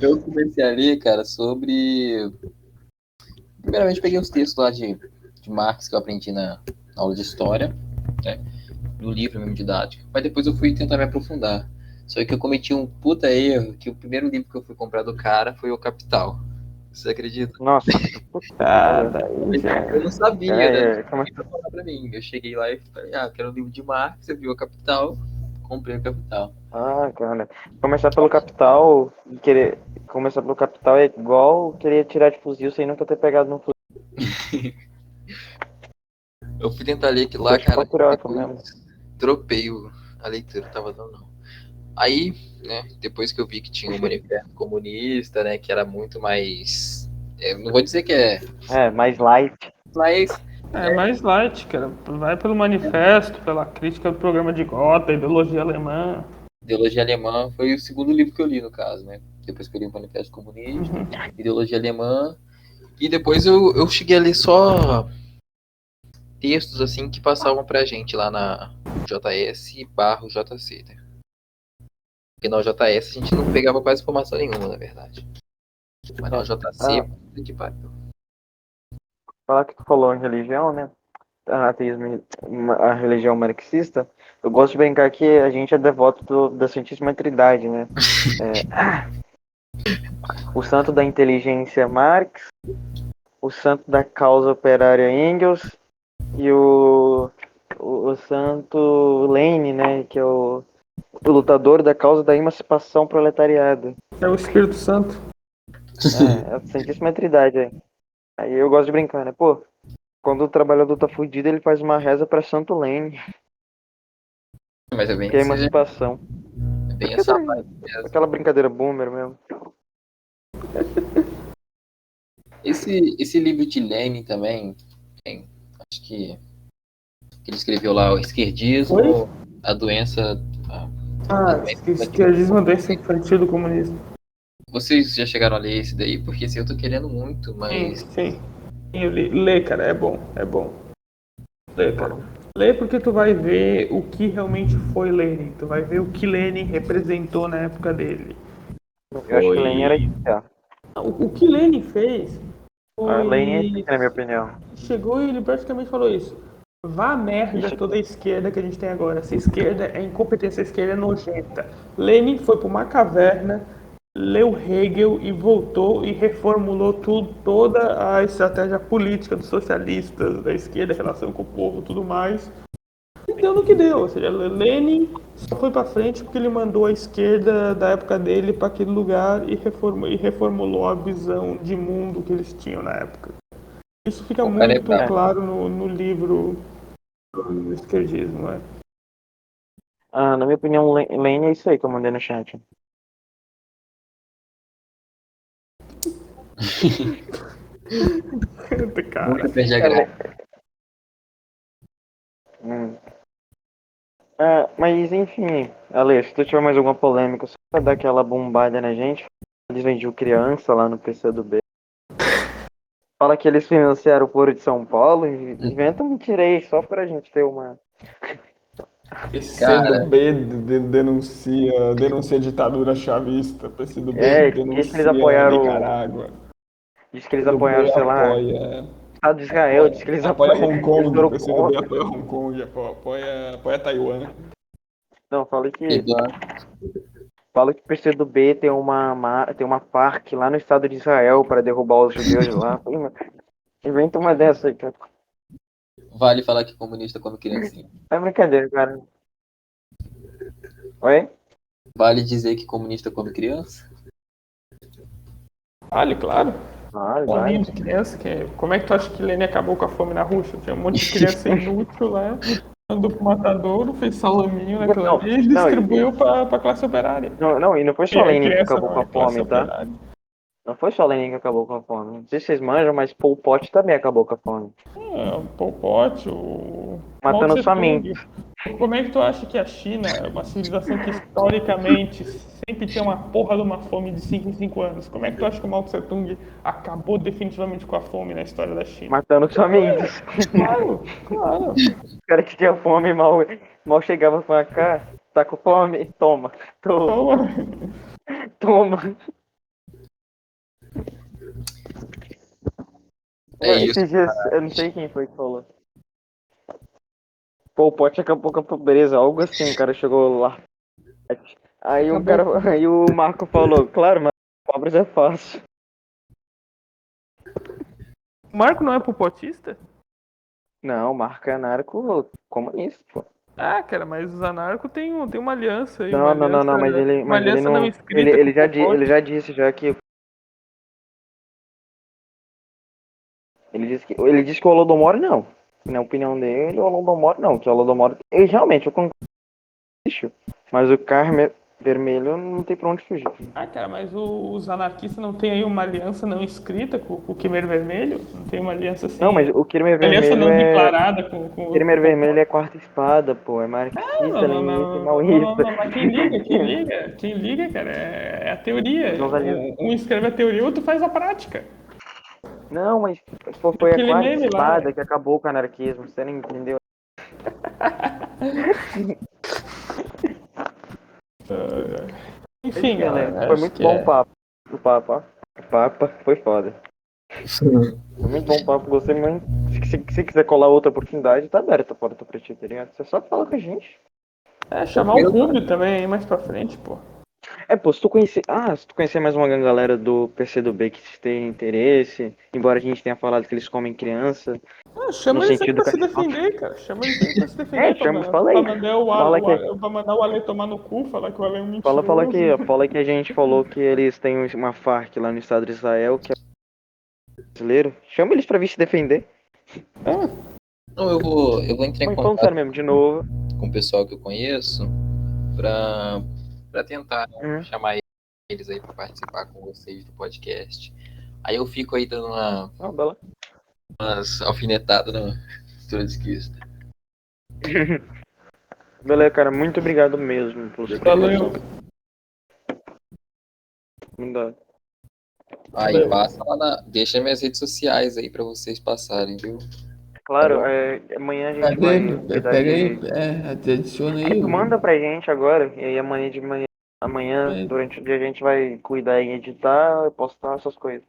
Eu comecei a ler, cara, sobre. Primeiramente, peguei os textos lá de Marx que eu aprendi na aula de história, né? No livro mesmo didático. Mas depois eu fui tentar me aprofundar. Só que eu cometi um puta erro, que o primeiro livro que eu fui comprar do cara foi O Capital. Você acredita? Nossa, puta Ah, merda. daí já. Eu não Já sabia, né? Não é, sabia o que ia falar pra mim. Eu cheguei lá e falei, quero um livro de Marx, eu vi O Capital, comprei O Capital. cara. Começar pelo capital e querer. Começar pelo capital é igual querer tirar de fuzil sem nunca ter pegado no fuzil. Eu fui tentar ler aquilo Eu lá, acho cara, patriota depois mesmo. dropei a leitura, tava dando não. Aí, né, depois que eu vi que tinha um manifesto comunista, né, que era muito mais. Não vou dizer que é. Mais light. Mas É mais light, cara. Vai pelo manifesto, pela crítica do programa de Gotha, ideologia alemã. Ideologia Alemã foi o segundo livro que eu li, no caso, né? Depois que eu li o Manifesto Comunista, Ideologia Alemã. E depois eu cheguei a ler só textos assim que passavam pra gente lá na JS/JC, né? Porque na JS a gente não pegava quase informação nenhuma, na verdade. Mas na JC, Ah, que pariu. falar que tu falou em religião, né? Ateísmo, a religião marxista, eu gosto de brincar que a gente é devoto da Santíssima Trindade, né? O santo da inteligência Marx, o santo da causa operária Engels e o santo Lenin, né? Que é o lutador da causa da emancipação proletariada. É o Espírito Santo. É a Santíssima Trindade aí. Aí eu gosto de brincar, né? Pô, quando o trabalhador tá fudido, ele faz uma reza pra Santo Lenin, Mas é bem, que é a emancipação. é bem essa vibe mesmo. Aquela brincadeira boomer mesmo. Esse livro de Lenin também, acho que ele escreveu lá o esquerdismo, Foi? a doença. Ah, esquerdismo é doença infantil do comunismo. Vocês já chegaram a ler esse daí? Porque assim, eu tô querendo muito, mas. Sim. Eu li. Lê, cara, é bom. Lê, cara. Lê porque tu vai ver o que realmente foi Lenin. Tu vai ver o que Lenin representou na época dele. Eu acho que Lenin era isso. O que Lenin fez Lenin é isso, foi... na minha opinião. Chegou e ele praticamente falou isso. Vá a merda Isso. toda a esquerda que a gente tem agora. Essa esquerda é incompetência, essa esquerda é nojenta. Lenin foi para uma caverna, leu Hegel e voltou e reformulou toda a estratégia política dos socialistas, da esquerda, relação com o povo e tudo mais. E deu no que deu. Ou seja, Lenin só foi para frente porque ele mandou a esquerda da época dele para aquele lugar e reformulou a visão de mundo que eles tinham na época. Isso fica muito claro no livro do esquerdismo, né? Na minha opinião, Lenin é isso aí que eu mandei no chat. Cara, Nunca perde a graça. Mas enfim, Ale, se tu tiver mais alguma polêmica, só pra dar aquela bombada na gente, eles vendiam criança lá no PCdoB. Fala que eles financiaram o Foro de São Paulo, inventa um mentira aí, só pra gente ter uma... PCdoB denuncia a ditadura chavista, PCdoB diz que eles apoiaram... Nicarágua. Diz que eles apoiaram, sei lá... Estado de Israel, diz que eles apoia apoiam... Hong Kong, o PCdoB contra. apoia Hong Kong, apoia Taiwan. Não, fala que o PCdoB tem uma FARC lá no Estado de Israel para derrubar os judeus de lá. Inventa uma dessa aí, cara. Vale falar que comunista come criancinha. É brincadeira, cara. Oi? Vale dizer que comunista come criança? Vale, claro. Vale. De criança, como é que tu acha que Lenin acabou com a fome na Rússia? Tinha um monte de criança inútil lá, andou pro matadouro, fez salaminho naquilo ali e distribuiu pra classe operária. Não, e não foi só Lenin que acabou com a fome, tá? Operária. Não foi só Lenin que acabou com a fome. Não sei se vocês manjam, mas Pol Pot também acabou com a fome. O Pol Pot, o... Matando os famintos. Como é que tu acha que a China é uma civilização que historicamente sempre tem uma porra de uma fome de 5 em 5 anos? Como é que tu acha que o Mao Tse Tung acabou definitivamente com a fome na história da China? Matando os famintos. Claro. Os caras que tinham fome mal chegavam com a cara. Tá com fome? Toma. É isso. Esses dias, eu não sei quem foi que falou. Pol Pot acabou com a pobreza, algo assim, o cara chegou lá. Aí o Marco falou, claro, mas pobres é fácil. O Marco não é popotista? Não, o Marco é anarco comunista, pô. Cara, mas os anarcos tem uma aliança aí. Não, mas ele não escrita. Ele já disse que ele disse que o Holodomor não. Na opinião dele, o Holodomor não, que o Holodomor realmente eu concordo. Mas o Khmer vermelho não tem pra onde fugir. Cara, mas os anarquistas não tem aí uma aliança não escrita com o Khmer vermelho? Não tem uma aliança assim? Não, mas o Khmer vermelho aliança não declarada com o Khmer vermelho é quarta espada, pô, é marxista, leninista, maoísta. Mas quem liga, cara, é a teoria. Um escreve a teoria, o outro faz a prática. Não, mas foi a Aquele quarta meme lá. espada que acabou com o anarquismo, você não entendeu? Enfim, Galera, galera, foi acho muito que bom o é. papo. O papo, ó. O papo foi foda. Foi muito bom o papo, gostei muito. Se quiser colar outra oportunidade, tá aberta a porta pra ti, tá ligado? Você só fala com a gente. É, chamar o Rubio também aí mais pra frente, pô. Pô, se tu conhecer mais uma galera do PCdoB que tem interesse, embora a gente tenha falado que eles comem criança, Ah, no chama eles aí sentido pra se canibal. defender, cara. Chama eles aí pra se defender, Fala pra aí. mandar Fala que, pra mandar o Ale tomar no cu, falar que o Ale é um fala mentiroso. que a gente falou que eles têm uma FARC lá no estado de Israel, que é brasileiro. Chama eles pra vir se defender. Não, eu vou entrar em Mas falando sério contato mesmo, de novo. com o pessoal que eu conheço pra, pra tentar Uhum. chamar eles aí pra participar com vocês do podcast. Aí eu fico aí dando Bela. umas alfinetadas na trotskista. Beleza, cara, muito obrigado mesmo pela sua Valeu. participação. Muito Aí Valeu. passa lá deixa minhas redes sociais aí pra vocês passarem, viu? Claro, amanhã a gente vai Cadê? cuidar Pega aí, de. adiciona aí. Tu manda pra gente agora, e aí amanhã de manhã, amanhã, Vai durante o dia, a gente vai cuidar em editar, postar essas coisas.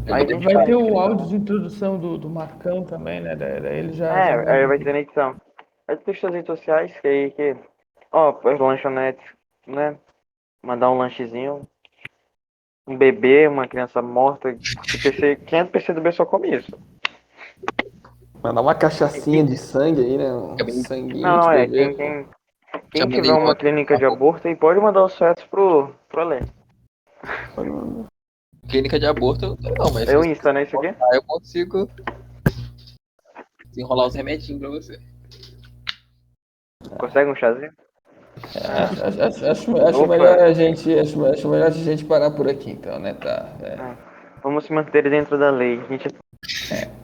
Aí a gente vai faz. ter o áudio de introdução do Marcão também, né? Daí ele já vai. Aí vai ter na edição. Vai ter suas redes sociais, que aí que. Ó, as lanchonetes, né? Mandar um lanchezinho. Um bebê, uma criança morta. Que quem é do PC do B só come isso. Mandar uma cachaçinha de sangue aí, né? Um Acabei sanguinho de Não, bebê. já quem tiver mandei uma logo. clínica de aborto aí pode mandar os fetos pro Alê. Clínica de aborto eu não tenho, não, mas se É o você Insta, né? Isso aqui? eu consigo desenrolar os remedinhos pra você. Consegue um chazinho? Acho melhor Opa! acho melhor a gente parar por aqui, então, né? Tá. Vamos se manter dentro da lei. A gente É.